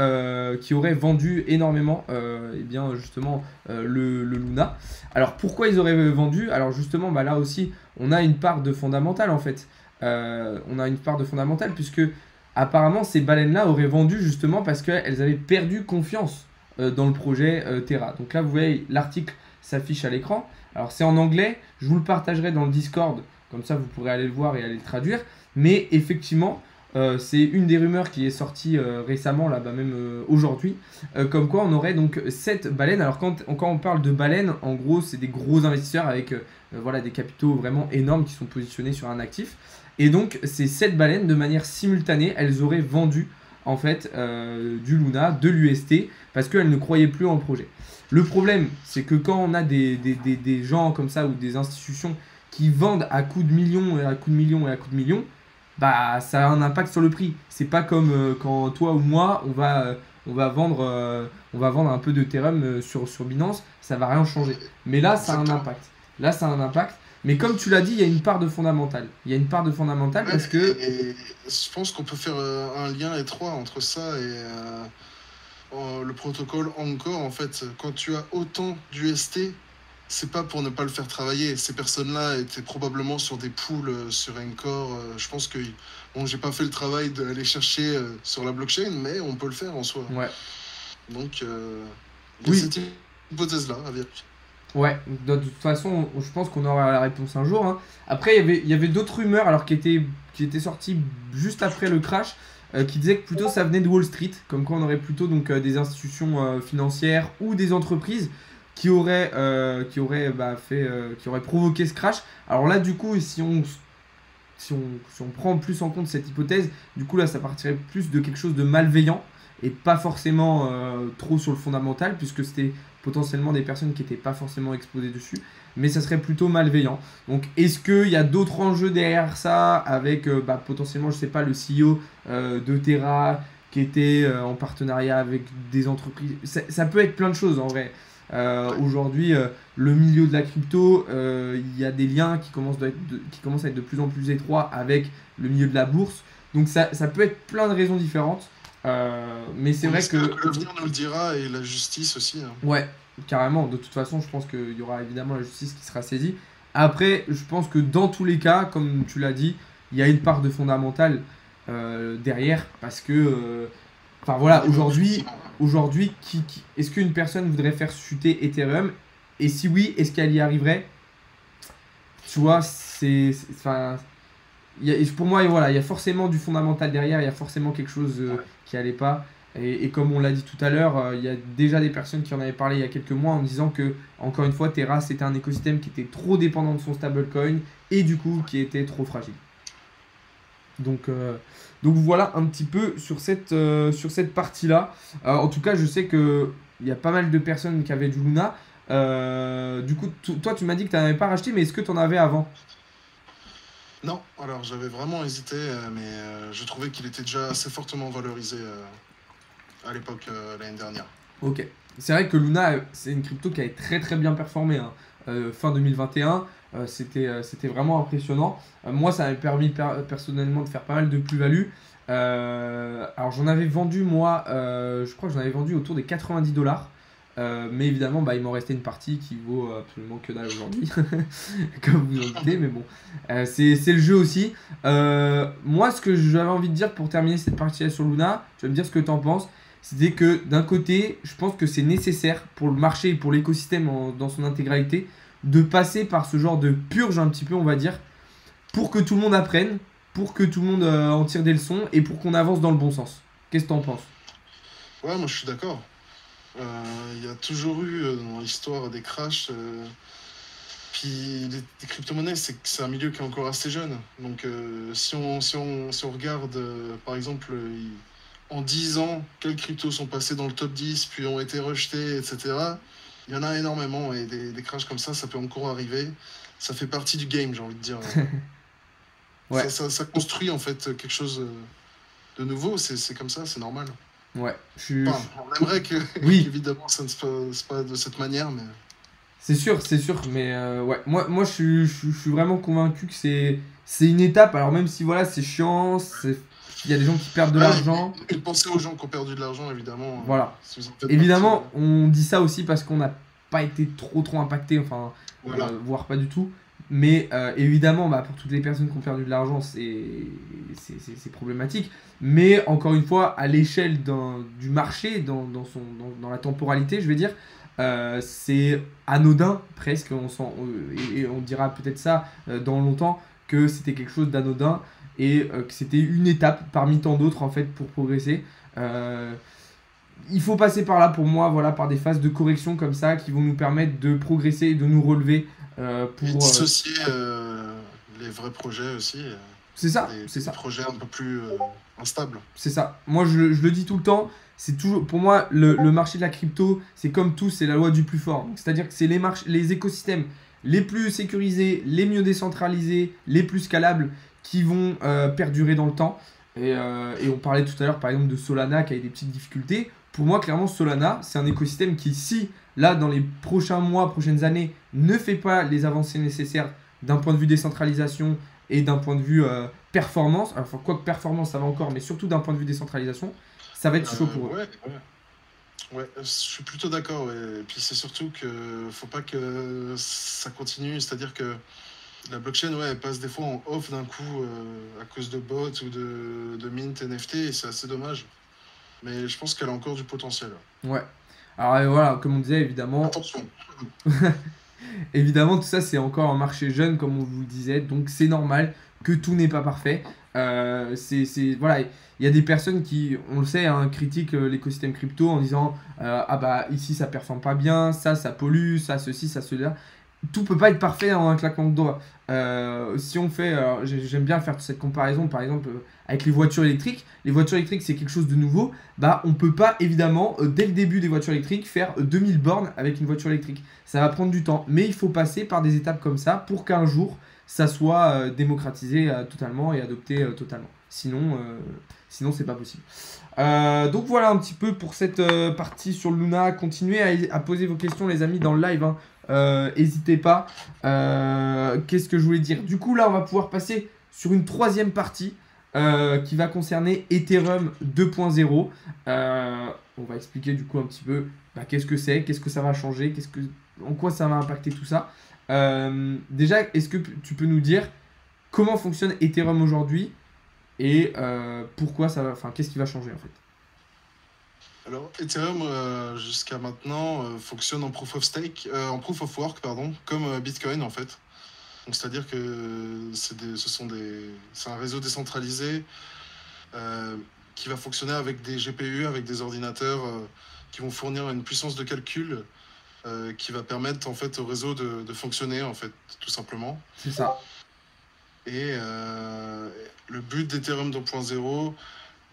vendu énormément, eh bien, justement, le Luna. Alors, pourquoi ils auraient vendu? Alors, justement, bah, là aussi, on a une part de fondamental, en fait. On a une part de fondamental, puisque apparemment, ces baleines-là auraient vendu justement parce qu'elles avaient perdu confiance dans le projet Terra. Donc là, vous voyez, l'article s'affiche à l'écran. Alors, c'est en anglais, je vous le partagerai dans le Discord, comme ça, vous pourrez aller le voir et aller le traduire. Mais effectivement, c'est une des rumeurs qui est sortie récemment, là, bah, même aujourd'hui, comme quoi on aurait donc 7 baleines. Alors quand on parle de baleines, en gros, c'est des gros investisseurs avec voilà, des capitaux vraiment énormes qui sont positionnés sur un actif. Et donc ces 7 baleines, de manière simultanée, elles auraient vendu en fait du Luna, de l'UST, parce qu'elles ne croyaient plus en le projet. Le problème, c'est que quand on a des gens comme ça ou des institutions qui vendent à coups de millions et à coups de millions et à coups de millions, bah ça a un impact sur le prix. C'est pas comme quand toi ou moi on va vendre un peu d'Ethereum sur Binance, ça va rien changer. Mais là ça a un impact. Là ça a un impact. Mais comme tu l'as dit, il y a une part de fondamental. Il y a une part de fondamental parce que Et je pense qu'on peut faire un lien étroit entre ça et le protocole Encore. En fait, quand tu as autant d'UST, c'est pas pour ne pas le faire travailler. Ces personnes-là étaient probablement sur des pools sur Encore. Je pense que, bon, j'ai pas fait le travail d'aller chercher sur la blockchain, mais on peut le faire en soi. ouais. Donc, il y a Oui. cette hypothèse-là à vérifier. Ouais, de toute façon, je pense qu'on aura la réponse un jour, hein. Après, il y avait d'autres rumeurs alors, qui étaient sorties juste après le crash, qui disaient que plutôt ça venait de Wall Street, comme quoi on aurait plutôt donc, des institutions financières ou des entreprises qui auraient provoqué ce crash. Alors là, du coup, si on prend plus en compte cette hypothèse, du coup là, ça partirait plus de quelque chose de malveillant et pas forcément trop sur le fondamental, puisque c'était potentiellement des personnes qui n'étaient pas forcément exposées dessus, mais ça serait plutôt malveillant. Donc est-ce qu'il y a d'autres enjeux derrière ça, avec potentiellement, je sais pas, le CEO de Terra qui était en partenariat avec des entreprises? Ça peut être plein de choses en vrai. Aujourd'hui, le milieu de la crypto, il y a des liens qui commencent à être de plus en plus étroits avec le milieu de la bourse. Donc ça peut être plein de raisons différentes. Mais c'est vrai que l'avenir nous le dira et la justice aussi. Hein. ouais, carrément. De toute façon, je pense qu'il y aura évidemment la justice qui sera saisie. Après, je pense que dans tous les cas, comme tu l'as dit, il y a une part de fondamental derrière, parce que enfin voilà, aujourd'hui, est-ce qu'une personne voudrait faire chuter Ethereum? Et si oui, est-ce qu'elle y arriverait? Tu vois, enfin, pour moi, voilà, il y a forcément du fondamental derrière, il y a forcément quelque chose qui allait pas. Et comme on l'a dit tout à l'heure, il y a déjà des personnes qui en avaient parlé il y a quelques mois en disant que, encore une fois, Terra, c'était un écosystème qui était trop dépendant de son stablecoin et du coup qui était trop fragile. Donc voilà un petit peu sur cette partie-là. En tout cas, je sais qu'il y a pas mal de personnes qui avaient du Luna. Du coup, toi, tu m'as dit que tu n'en avais pas racheté, mais est-ce que tu en avais avant? Non, alors j'avais vraiment hésité, mais je trouvais qu'il était déjà assez fortement valorisé à l'époque, l'année dernière. Ok. C'est vrai que Luna, c'est une crypto qui avait très très bien performé, hein. Fin 2021, c'était vraiment impressionnant. Moi, ça m'a permis personnellement de faire pas mal de plus-value. Alors j'en avais vendu, moi, je crois que j'en avais vendu autour des 90 $. Mais évidemment, il m'en restait une partie qui vaut absolument que dalle aujourd'hui, comme vous en doutez, mais bon, c'est le jeu aussi. Moi, ce que j'avais envie de dire pour terminer cette partie-là sur Luna, tu vas me dire ce que tu en penses. C'était que d'un côté, je pense que c'est nécessaire pour le marché et pour l'écosystème dans son intégralité de passer par ce genre de purge un petit peu, on va dire, pour que tout le monde apprenne, pour que tout le monde en tire des leçons et pour qu'on avance dans le bon sens. Qu'est-ce que t'en penses? Ouais, moi je suis d'accord. Il y a toujours eu dans l'histoire des crashs. Puis les crypto-monnaies, c'est un milieu qui est encore assez jeune. Donc si on regarde, par exemple, en 10 ans, quelles cryptos sont passées dans le top 10, puis ont été rejetées, etc. Il y en a énormément, et des crashs comme ça peut encore arriver. Ça fait partie du game, j'ai envie de dire. Ouais, Ça construit en fait quelque chose de nouveau, c'est comme ça, c'est normal. ouais. Enfin, on aimerait que, Oui, qu'évidemment ça ne se passe pas de cette manière, mais c'est sûr, mais ouais, moi je suis vraiment convaincu que c'est une étape. Alors même si voilà, c'est chiant, il y a des gens qui perdent de Ouais, l'argent, et pensez aux gens qui ont perdu de l'argent, évidemment. voilà. Si vous en faites partie. Évidemment, on dit ça aussi parce qu'on n'a pas été trop impacté, enfin, Voilà. voire pas du tout. Mais évidemment, bah, pour toutes les personnes qui ont perdu de l'argent, c'est problématique. Mais encore une fois, à l'échelle du marché, dans la temporalité, je vais dire, c'est anodin presque. Et on dira peut-être ça dans longtemps, que c'était quelque chose d'anodin et que c'était une étape parmi tant d'autres en fait pour progresser. Euh, il faut passer par là pour moi, voilà, par des phases de correction comme ça qui vont nous permettre de progresser et de nous relever Et pour. dissocier les vrais projets aussi, C'est ça, c'est des ça, projets un peu plus instables. c'est ça. Moi, je le dis tout le temps. C'est toujours, pour moi, le marché de la crypto, c'est comme tout, c'est la loi du plus fort. C'est-à-dire que c'est les écosystèmes les plus sécurisés, les mieux décentralisés, les plus scalables qui vont perdurer dans le temps. Et on parlait tout à l'heure, par exemple, de Solana qui a eu des petites difficultés. Pour moi, clairement, Solana, c'est un écosystème qui, si, là, dans les prochains mois, prochaines années, ne fait pas les avancées nécessaires d'un point de vue décentralisation et d'un point de vue performance, alors, enfin, quoi que performance, ça va encore, mais surtout d'un point de vue décentralisation, ça va être chaud pour eux. Ouais, ouais, je suis plutôt d'accord. Ouais. Et puis c'est surtout que faut pas que ça continue. C'est-à-dire que la blockchain, ouais, elle passe des fois en off d'un coup à cause de bots ou de mint NFT, et c'est assez dommage. Mais je pense qu'elle a encore du potentiel. Ouais. Alors voilà, comme on disait, évidemment, Attention. évidemment, tout ça, c'est encore un marché jeune, comme on vous le disait, donc c'est normal que tout n'est pas parfait. Voilà, il y a des personnes qui, on le sait, hein, critiquent l'écosystème crypto en disant ah bah ici ça performe pas bien, ça pollue, ça ceci, ça cela. Tout peut pas être parfait en un claquement de doigts. Si on fait, j'aime bien faire cette comparaison, par exemple, avec les voitures électriques. Les voitures électriques, c'est quelque chose de nouveau. Bah, on peut pas, évidemment, dès le début des voitures électriques, faire 2000 bornes avec une voiture électrique. Ça va prendre du temps. Mais il faut passer par des étapes comme ça pour qu'un jour, ça soit démocratisé totalement et adopté totalement. Sinon c'est pas possible. Donc voilà un petit peu pour cette partie sur Luna. Continuez à poser vos questions, les amis, dans le live, hein. N'hésitez pas. Qu'est-ce que je voulais dire? Du coup, là, on va pouvoir passer sur une troisième partie qui va concerner Ethereum 2.0. On va expliquer du coup un petit peu qu'est-ce que c'est, qu'est-ce que ça va changer, en quoi ça va impacter tout ça. Déjà, est-ce que tu peux nous dire comment fonctionne Ethereum aujourd'hui et pourquoi ça va, enfin, qu'est-ce qui va changer en fait? Alors, Ethereum, jusqu'à maintenant, fonctionne en proof of stake, en proof of work, pardon, comme Bitcoin en fait. Donc, c'est-à-dire que c'est un réseau décentralisé qui va fonctionner avec des GPU, avec des ordinateurs qui vont fournir une puissance de calcul qui va permettre en fait au réseau de fonctionner en fait, tout simplement. C'est ça. Et le but d'Ethereum 2.0,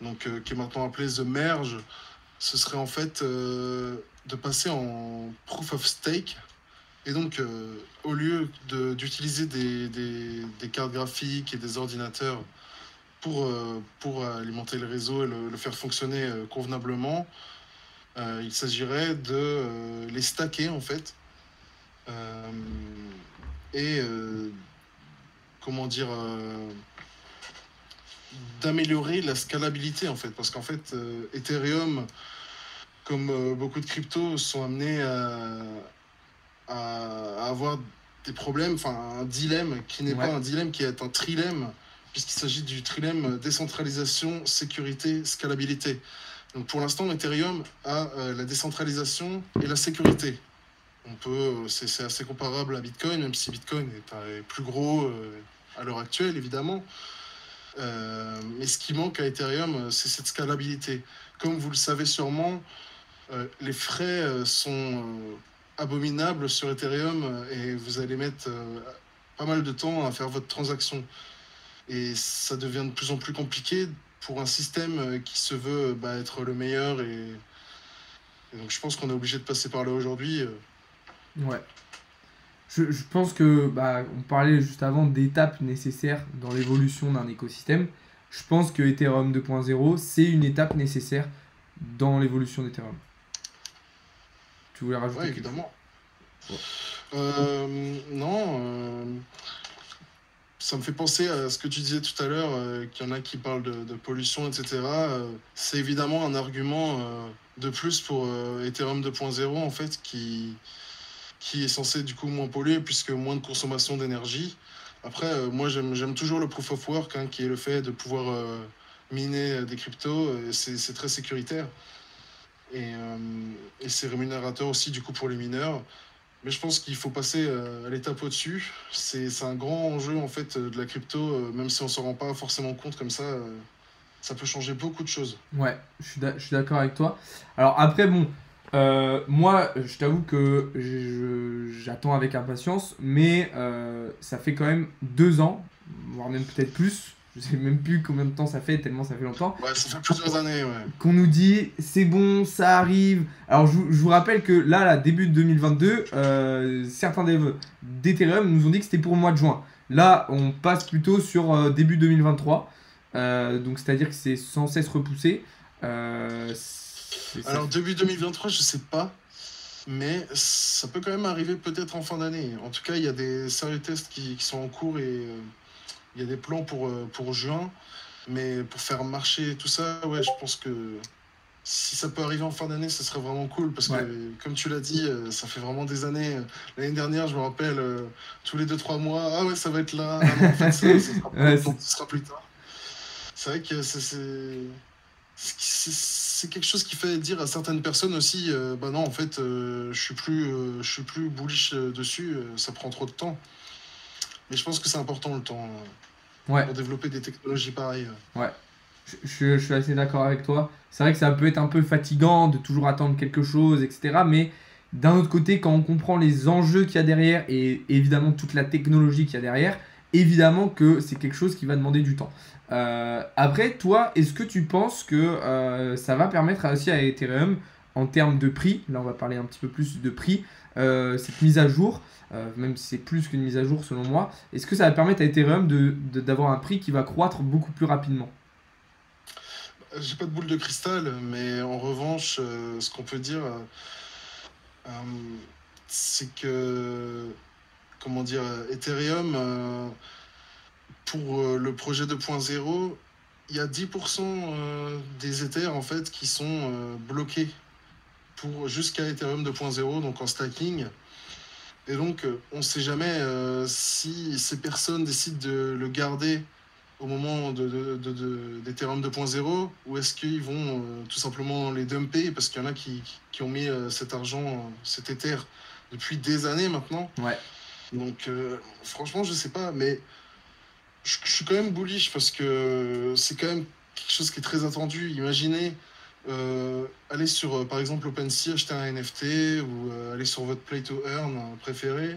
donc qui est maintenant appelé The Merge, ce serait en fait de passer en proof of stake. Et donc, au lieu d'utiliser des cartes graphiques et des ordinateurs pour alimenter le réseau et le faire fonctionner convenablement, il s'agirait de les stacker en fait. Et comment dire, d'améliorer la scalabilité en fait. Parce qu'en fait, Ethereum, comme beaucoup de cryptos, sont amenés à avoir des problèmes, enfin un dilemme qui n'est pas un dilemme, qui est un trilemme, puisqu'il s'agit du trilemme décentralisation, sécurité, scalabilité. Donc pour l'instant, Ethereum a la décentralisation et la sécurité. C'est assez comparable à Bitcoin, même si Bitcoin est plus gros à l'heure actuelle, évidemment. Mais ce qui manque à Ethereum, c'est cette scalabilité. Comme vous le savez sûrement, les frais sont abominables sur Ethereum et vous allez mettre pas mal de temps à faire votre transaction. Et ça devient de plus en plus compliqué pour un système qui se veut être le meilleur. Et donc je pense qu'on est obligé de passer par là aujourd'hui. Ouais. Je pense que, on parlait juste avant d'étapes nécessaires dans l'évolution d'un écosystème. Je pense que Ethereum 2.0, c'est une étape nécessaire dans l'évolution d'Ethereum. Tu voulais rajouter Ouais, évidemment. Non, ça me fait penser à ce que tu disais tout à l'heure, qu'il y en a qui parlent de pollution, etc. C'est évidemment un argument de plus pour Ethereum 2.0, en fait, qui est censé du coup moins polluer, puisque moins de consommation d'énergie. Après, moi, j'aime toujours le proof of work, hein, qui est le fait de pouvoir miner des cryptos. C'est très sécuritaire. Et, et c'est rémunérateur aussi, du coup, pour les mineurs. Mais je pense qu'il faut passer à l'étape au-dessus. C'est un grand enjeu en fait de la crypto, même si on s'en rend pas forcément compte comme ça peut changer beaucoup de choses. Ouais, je suis d'accord avec toi. Alors après, bon, moi, je t'avoue que j'attends avec impatience, mais ça fait quand même 2 ans, voire même peut-être plus, je sais même plus combien de temps ça fait, tellement ça fait longtemps, Ouais, ça fait plusieurs années, ouais. qu'on nous dit c'est bon, ça arrive. Alors je vous rappelle que là, début de 2022, certains devs d'Ethereum nous ont dit que c'était pour le mois de juin. Là, on passe plutôt sur début 2023. Donc c'est-à-dire que c'est sans cesse repoussé. Ça Alors début 2023, je sais pas, mais ça peut quand même arriver peut-être en fin d'année. En tout cas, il y a des sérieux tests qui sont en cours et il y a des plans pour juin. Mais pour faire marcher tout ça, ouais, je pense que si ça peut arriver en fin d'année, ce serait vraiment cool parce que, ouais, comme tu l'as dit, ça fait vraiment des années. L'année dernière, je me rappelle, tous les 2 3 mois, ah ouais, ça va être là. Ah non, en fait, ça sera pas ouais, maintenant, ce sera plus tard. C'est vrai que c'est quelque chose qui fait dire à certaines personnes aussi, bah non, en fait, je suis plus bullish dessus, ça prend trop de temps. Mais je pense que c'est important le temps ouais, pour développer des technologies pareilles. ouais. Je suis assez d'accord avec toi. C'est vrai que ça peut être un peu fatigant de toujours attendre quelque chose, etc. Mais d'un autre côté, quand on comprend les enjeux qu'il y a derrière et évidemment toute la technologie qu'il y a derrière, évidemment que c'est quelque chose qui va demander du temps. Après, toi, est-ce que tu penses que ça va permettre aussi à Ethereum, en termes de prix, là on va parler un petit peu plus de prix, cette mise à jour, même si c'est plus qu'une mise à jour selon moi, est-ce que ça va permettre à Ethereum d'avoir un prix qui va croître beaucoup plus rapidement? J'ai pas de boule de cristal, mais en revanche, ce qu'on peut dire, euh, c'est que, comment dire, Ethereum, pour le projet 2.0, il y a 10% des Ethers en fait qui sont bloqués pour jusqu'à Ethereum 2.0, donc en stacking. Et donc, on ne sait jamais si ces personnes décident de le garder au moment d'Ethereum 2.0 ou est-ce qu'ils vont tout simplement les dumper parce qu'il y en a qui ont mis cet argent, cet Ether depuis des années maintenant. Ouais. Donc, franchement, je sais pas, mais je suis quand même bullish parce que c'est quand même quelque chose qui est très attendu. Imaginez aller sur, par exemple, OpenSea, acheter un NFT ou aller sur votre Play to Earn préféré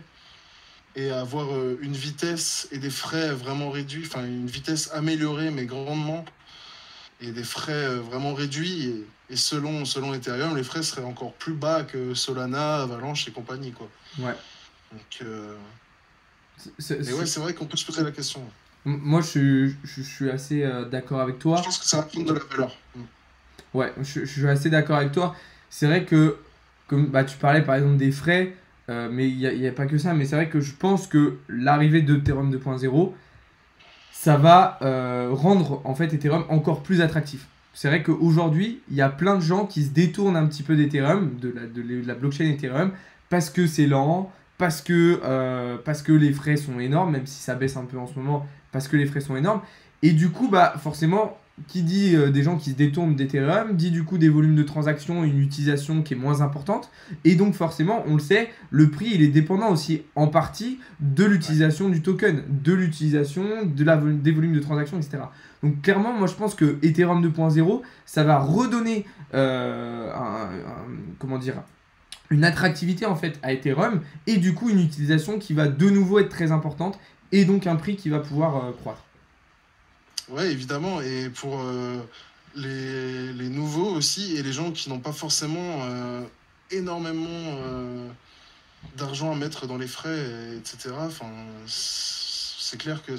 et avoir une vitesse et des frais vraiment réduits, enfin une vitesse améliorée mais grandement et des frais vraiment réduits. Et selon Ethereum, les frais seraient encore plus bas que Solana, Avalanche et compagnie, quoi. Ouais. Donc, C'est- mais ouais, c'est- c'est vrai qu'on peut se poser la question. Moi, je suis assez d'accord avec Je toi. pense que ça va prendre de la valeur. Ouais, je suis assez d'accord avec toi. C'est vrai que, comme bah, tu parlais par exemple des frais, mais il y a pas que ça. Mais c'est vrai que je pense que l'arrivée de Ethereum 2.0, ça va rendre en fait Ethereum encore plus attractif. C'est vrai qu'aujourd'hui, il y a plein de gens qui se détournent un petit peu d'Ethereum, de la blockchain Ethereum, parce que c'est lent, parce que les frais sont énormes, même si ça baisse un peu en ce moment, parce que les frais sont énormes. Et du coup, bah, forcément, qui dit des gens qui se détournent d'Ethereum, dit du coup des volumes de transactions, une utilisation qui est moins importante. Et donc forcément, on le sait, le prix, il est dépendant aussi en partie de Ouais. l'utilisation du token, de l'utilisation des volumes de transactions, etc. Donc clairement, moi je pense que Ethereum 2.0, ça va redonner comment dire, une attractivité en fait à Ethereum et du coup une utilisation qui va de nouveau être très importante et donc un prix qui va pouvoir croître. Ouais, évidemment. Et pour les nouveaux aussi, et les gens qui n'ont pas forcément énormément d'argent à mettre dans les frais, etc. Enfin, c'est clair que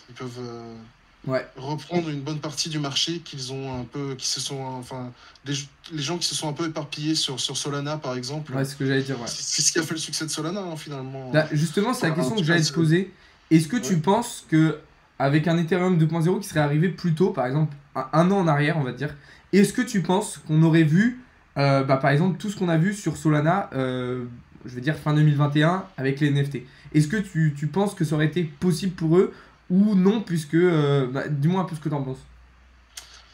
ils peuvent. Ouais. reprendre une bonne partie du marché qu'ils ont un peu, qui se sont, enfin, les gens qui se sont un peu éparpillés sur Solana, par exemple, Ouais, c'est ce que j'allais dire, ouais. c'est ce qui a fait le succès de Solana, hein, finalement. Là, justement, c'est la Enfin, en question que tout cas, j'allais te poser. Est-ce que tu ouais. penses que avec un Ethereum 2.0 qui serait arrivé plus tôt, par exemple un an en arrière, on va dire, est-ce que tu penses qu'on aurait vu, par exemple, tout ce qu'on a vu sur Solana, je veux dire fin 2021 avec les NFT? Est-ce que tu penses que ça aurait été possible pour eux ou non, puisque, dis-moi un peu ce que tu en penses.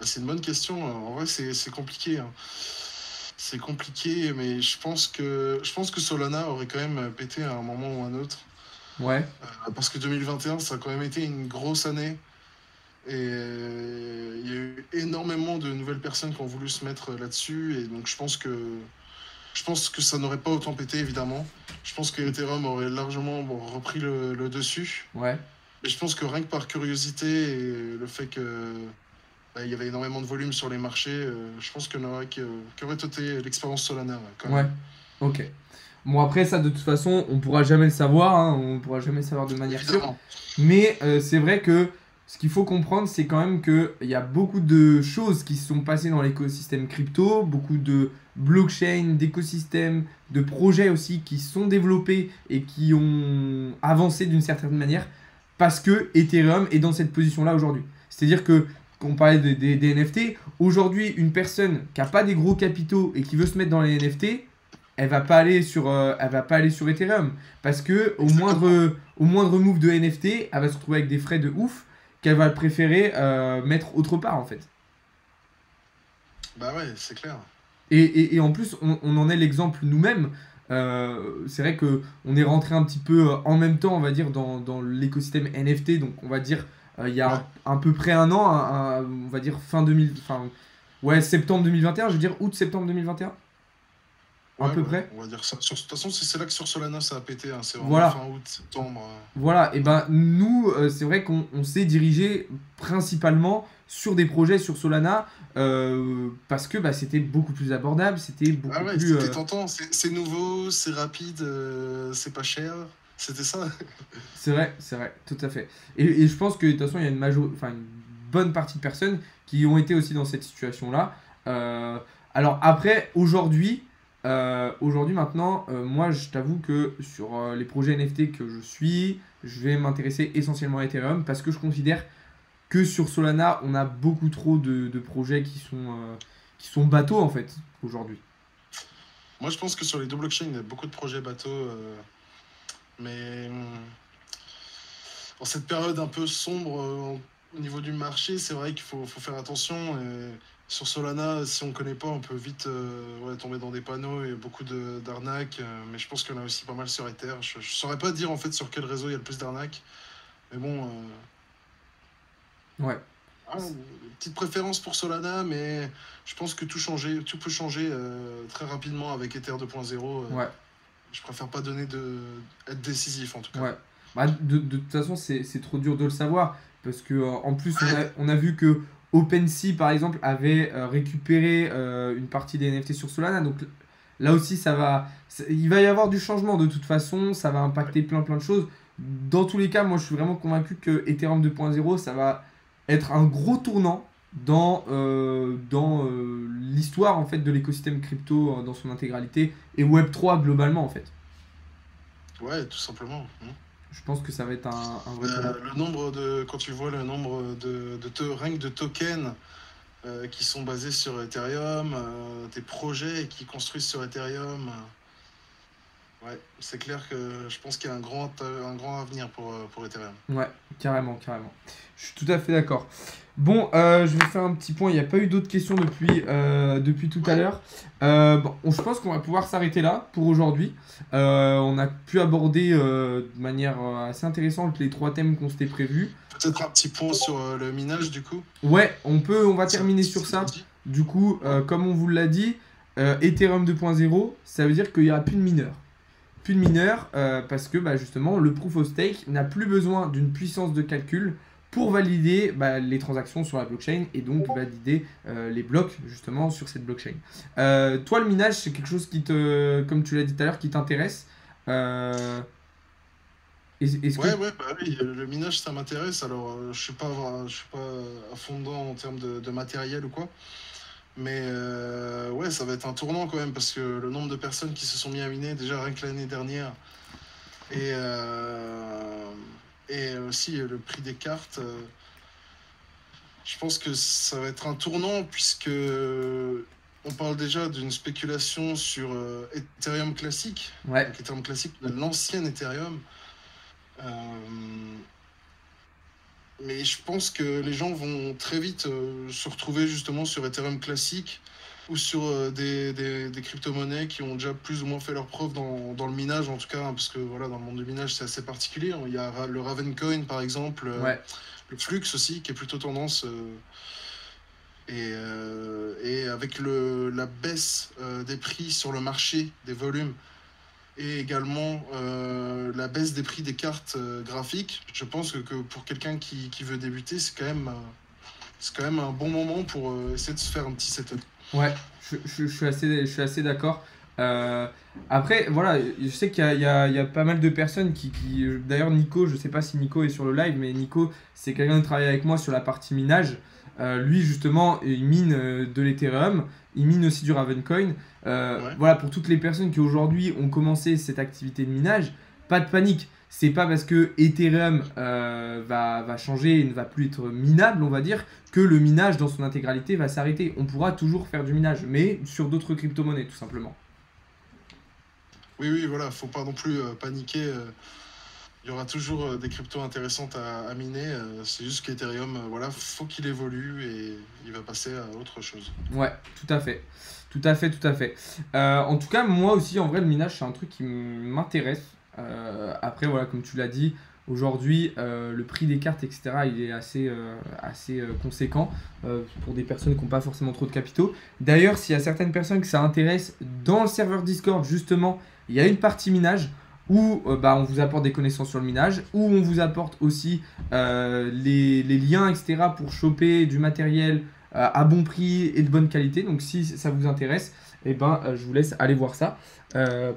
C'est une bonne question. En vrai, c'est compliqué, hein. C'est compliqué, mais je pense que Solana aurait quand même pété à un moment ou un autre. Ouais, Parce que 2021, ça a quand même été une grosse année. Et il y a eu énormément de nouvelles personnes qui ont voulu se mettre là-dessus. Et donc, je pense que ça n'aurait pas autant pété, évidemment. Je pense que Ethereum aurait largement repris le dessus. ouais. Mais je pense que rien que par curiosité et le fait que il y avait énormément de volume sur les marchés, je pense qu'aurait ôté l'expérience Solana, ouais, quand Ouais, même. ok. Bon, après, ça, de toute façon, on pourra jamais le savoir, hein, on pourra jamais le savoir de manière sûre. Évidemment. Mais c'est vrai que ce qu'il faut comprendre, c'est quand même qu'il y a beaucoup de choses qui se sont passées dans l'écosystème crypto, beaucoup de blockchain, d'écosystèmes, de projets aussi qui sont développés et qui ont avancé d'une certaine manière parce que Ethereum est dans cette position-là aujourd'hui. C'est-à-dire que, quand on parlait des NFT, aujourd'hui, une personne qui n'a pas des gros capitaux et qui veut se mettre dans les NFT, elle va pas aller sur Ethereum parce que Exactement. au moindre move de NFT, elle va se retrouver avec des frais de ouf qu'elle va préférer mettre autre part en fait. Bah ouais, c'est clair. Et en plus, on en est l'exemple nous-mêmes. C'est vrai que on est rentré un petit peu en même temps, on va dire, dans l'écosystème NFT. Donc, on va dire, il y a Ouais. à peu près un an, on va dire fin 2000, enfin, ouais, septembre 2021, je veux dire août-septembre 2021, à Ouais, peu ouais, près. on va dire ça. De toute façon, c'est là que sur Solana, ça a pété, hein. C'est vraiment Voilà. fin août, septembre. Voilà, et ben nous, c'est vrai qu'on s'est dirigé principalement sur des projets sur Solana parce que c'était beaucoup plus abordable, c'était Ah beaucoup ouais, plus. c'était tentant. C'est nouveau, c'est rapide, c'est pas cher. C'était ça. C'est vrai, tout à fait. Et je pense que de toute façon, il y a enfin, une bonne partie de personnes qui ont été aussi dans cette situation-là. Euh, alors après, aujourd'hui maintenant, moi je t'avoue que sur les projets NFT que je suis, je vais m'intéresser essentiellement à Ethereum parce que je considère que sur Solana, on a beaucoup trop de projets qui sont bateaux en fait aujourd'hui. Moi, je pense que sur les deux blockchains, il y a beaucoup de projets bateaux. Mais en cette période un peu sombre au niveau du marché, c'est vrai qu'il faut faire attention. Et sur Solana, si on ne connaît pas, on peut vite ouais, tomber dans des panneaux et beaucoup d'arnaques. Mais je pense qu'il y en a aussi pas mal sur Ether. Je ne saurais pas dire en fait sur quel réseau il y a le plus d'arnaques. Mais bon, Ouais, une petite préférence pour Solana, mais je pense que tout peut changer très rapidement avec Ether 2.0. ouais. Je préfère pas être décisif en tout cas. Ouais. De toute façon, c'est trop dur de le savoir. Parce que, en plus, Ouais, on a vu que OpenSea, par exemple, avait récupéré une partie des NFT sur Solana. Donc là aussi, il va y avoir du changement de toute façon. Ça va impacter plein de choses. Dans tous les cas, moi, je suis vraiment convaincu que Ethereum 2.0, ça va être un gros tournant dans l'histoire en fait de l'écosystème crypto dans son intégralité et Web3 globalement en fait. ouais, tout simplement. Je pense que ça va être un vrai tournant. Quand tu vois le nombre rien que de tokens qui sont basés sur Ethereum, des projets qui construisent sur Ethereum, ouais, c'est clair que je pense qu'il y a un grand avenir pour Ethereum. Ouais, carrément, carrément. Je suis tout à fait d'accord. Bon, je vais faire un petit point. Il n'y a pas eu d'autres questions depuis tout à Ouais, l'heure. Bon, je pense qu'on va pouvoir s'arrêter là pour aujourd'hui. On a pu aborder de manière assez intéressante les trois thèmes qu'on s'était prévus. peut-être un petit point sur le minage du coup. Ouais, on va Ça, terminer sur ça te ça. dit? Du coup, Ouais. comme on vous l'a dit, Ethereum 2.0, ça veut dire qu'il n'y aura plus de mineurs. Plus de mineurs parce que justement le proof of stake n'a plus besoin d'une puissance de calcul pour valider les transactions sur la blockchain et donc valider les blocs justement sur cette blockchain. Toi, le minage, c'est quelque chose qui te, comme tu l'as dit tout à l'heure, qui t'intéresse. Euh, Est-ce que... Ouais, bah oui, le minage, ça m'intéresse. Alors, je suis pas à fond dedans en termes de matériel ou quoi. Mais ouais, ça va être un tournant quand même, parce que le nombre de personnes qui se sont mis à miner, déjà rien que l'année dernière, et, et aussi le prix des cartes, je pense que ça va être un tournant, puisque on parle déjà d'une spéculation sur Ethereum classique, Ouais, donc Ethereum classique, l'ancien Ethereum. Euh, mais je pense que les gens vont très vite se retrouver justement sur Ethereum classique ou sur des crypto-monnaies qui ont déjà plus ou moins fait leur preuve dans le minage, en tout cas, hein, parce que voilà, dans le monde du minage, c'est assez particulier. Il y a le Ravencoin, par exemple, ouais. le Flux aussi, qui est plutôt tendance. Et avec la baisse des prix sur le marché, des volumes, et également la baisse des prix des cartes graphiques, je pense que pour quelqu'un qui veut débuter, c'est quand même un bon moment pour essayer de se faire un petit setup. Ouais, je suis assez d'accord. Euh, Après, voilà, je sais qu'il y a, il y a pas mal de personnes d'ailleurs, Nico, je sais pas si Nico est sur le live, mais Nico, c'est quelqu'un qui travaille avec moi sur la partie minage. Lui, justement, il mine de l'Ethereum, il mine aussi du Ravencoin. Ouais. Voilà, pour toutes les personnes qui aujourd'hui ont commencé cette activité de minage, pas de panique. C'est pas parce que Ethereum va changer et ne va plus être minable, on va dire, que le minage dans son intégralité va s'arrêter. On pourra toujours faire du minage, mais sur d'autres crypto-monnaies, tout simplement. Oui, oui, voilà, faut pas non plus paniquer. Il y aura toujours des cryptos intéressantes à miner. C'est juste qu'Ethereum, voilà, faut qu'il évolue et il va passer à autre chose. Ouais, tout à fait. Tout à fait, tout à fait. En tout cas, moi aussi, en vrai, le minage, c'est un truc qui m'intéresse. Après, voilà, comme tu l'as dit, aujourd'hui, le prix des cartes, etc., il est assez conséquent pour des personnes qui n'ont pas forcément trop de capitaux. D'ailleurs, s'il y a certaines personnes que ça intéresse, dans le serveur Discord, justement, il y a une partie minage où bah, on vous apporte des connaissances sur le minage, où on vous apporte aussi les liens, etc., pour choper du matériel à bon prix et de bonne qualité. Donc si ça vous intéresse, eh ben, je vous laisse aller voir ça. Euh,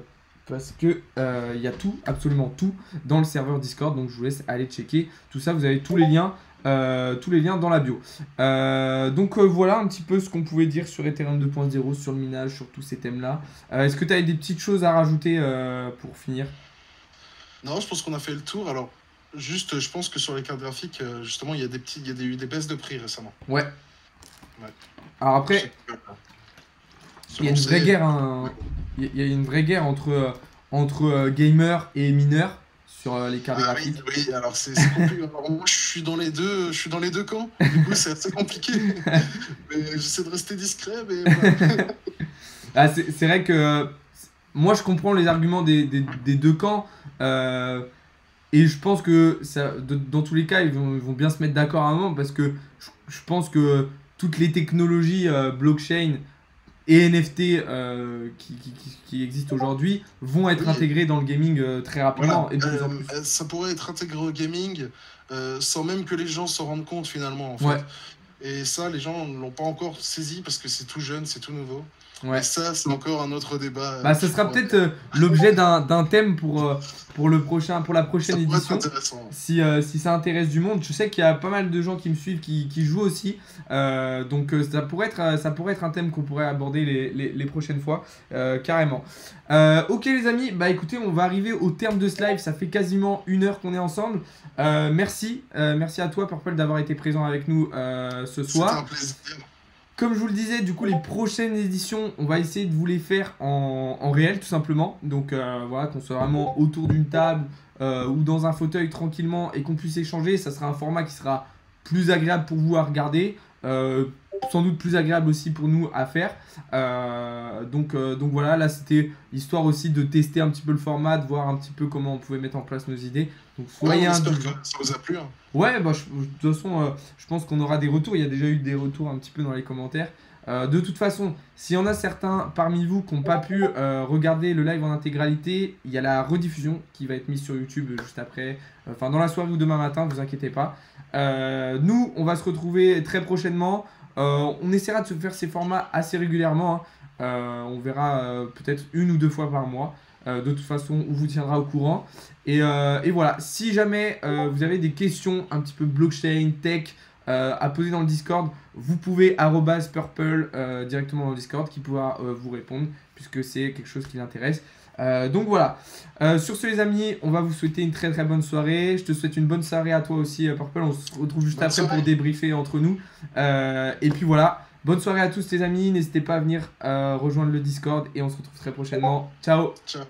Parce que il y a tout, absolument tout, dans le serveur Discord. Donc je vous laisse aller checker tout ça. Vous avez tous les liens dans la bio. Voilà un petit peu ce qu'on pouvait dire sur Ethereum 2.0, sur le minage, sur tous ces thèmes-là. Est-ce que tu as des petites choses à rajouter pour finir? Non, je pense qu'on a fait le tour. Alors, juste, je pense que sur les cartes graphiques, justement, il y a eu des baisses de prix récemment. Ouais. Ouais. Alors Je sais après, que, il y a selon une vraie guerre, ouais. hein. Il y a une vraie guerre entre gamers et mineurs sur les cartes Ah oui, graphiques. oui, alors c'est compliqué. Alors, moi, je suis dans les deux camps. Du coup, c'est assez compliqué. Mais j'essaie de rester discret, mais voilà. Ah, c'est vrai que moi je comprends les arguments des deux camps. Et je pense que dans tous les cas, ils vont bien se mettre d'accord à un moment parce que je pense que toutes les technologies blockchain et NFT qui existent aujourd'hui vont être Oui, intégrées dans le gaming très voilà. rapidement et de plus en plus. Ça pourrait être intégré au gaming sans même que les gens s'en rendent compte finalement, en Ouais, fait. Et ça, les gens ne l'ont pas encore saisi parce que c'est tout jeune, c'est tout nouveau. Mais ouais. ça, c'est encore un autre débat Bah, ce qui sera pourrait... peut-être l'objet d'un thème pour la Ça prochaine pourrait être édition. intéressant. Si ça intéresse du monde, je sais qu'il y a pas mal de gens qui me suivent, qui jouent aussi. Ça pourrait être un thème qu'on pourrait aborder les prochaines fois, carrément. Ok les amis, bah écoutez, on va arriver au terme de ce live. Ça fait quasiment 1 heure qu'on est ensemble. Merci à toi Purple d'avoir été présent avec nous ce C'était un soir. plaisir. Comme je vous le disais, du coup, les prochaines éditions, on va essayer de vous les faire en réel, tout simplement. Donc voilà, qu'on soit vraiment autour d'une table ou dans un fauteuil tranquillement et qu'on puisse échanger. Ça sera un format qui sera plus agréable pour vous à regarder, sans doute plus agréable aussi pour nous à faire. Donc voilà, là c'était histoire aussi de tester un petit peu le format, de voir un petit peu comment on pouvait mettre en place nos idées. Donc Ouais, soyez on espère indulgents. que ça vous a plu, hein. Ouais, bah, de toute façon, je pense qu'on aura des retours. Il y a déjà eu des retours un petit peu dans les commentaires. De toute façon, s'il y en a certains parmi vous qui n'ont pas pu regarder le live en intégralité, il y a la rediffusion qui va être mise sur YouTube juste après. Enfin, dans la soirée ou demain matin, vous inquiétez pas. Nous, on va se retrouver très prochainement. On essaiera de se faire ces formats assez régulièrement, hein. On verra peut-être 1 ou 2 fois par mois. de toute façon, on vous tiendra au courant. Et voilà, si jamais vous avez des questions un petit peu blockchain, tech à poser dans le Discord, vous pouvez @purple directement dans le Discord qui pourra vous répondre puisque c'est quelque chose qui l'intéresse. Donc voilà, sur ce les amis, on va vous souhaiter une très très bonne soirée. Je te souhaite une bonne soirée à toi aussi Purple, on se retrouve juste après pour débriefer entre nous. Et puis voilà, bonne soirée à tous les amis, n'hésitez pas à venir rejoindre le Discord et on se retrouve très prochainement. Ciao. Ciao.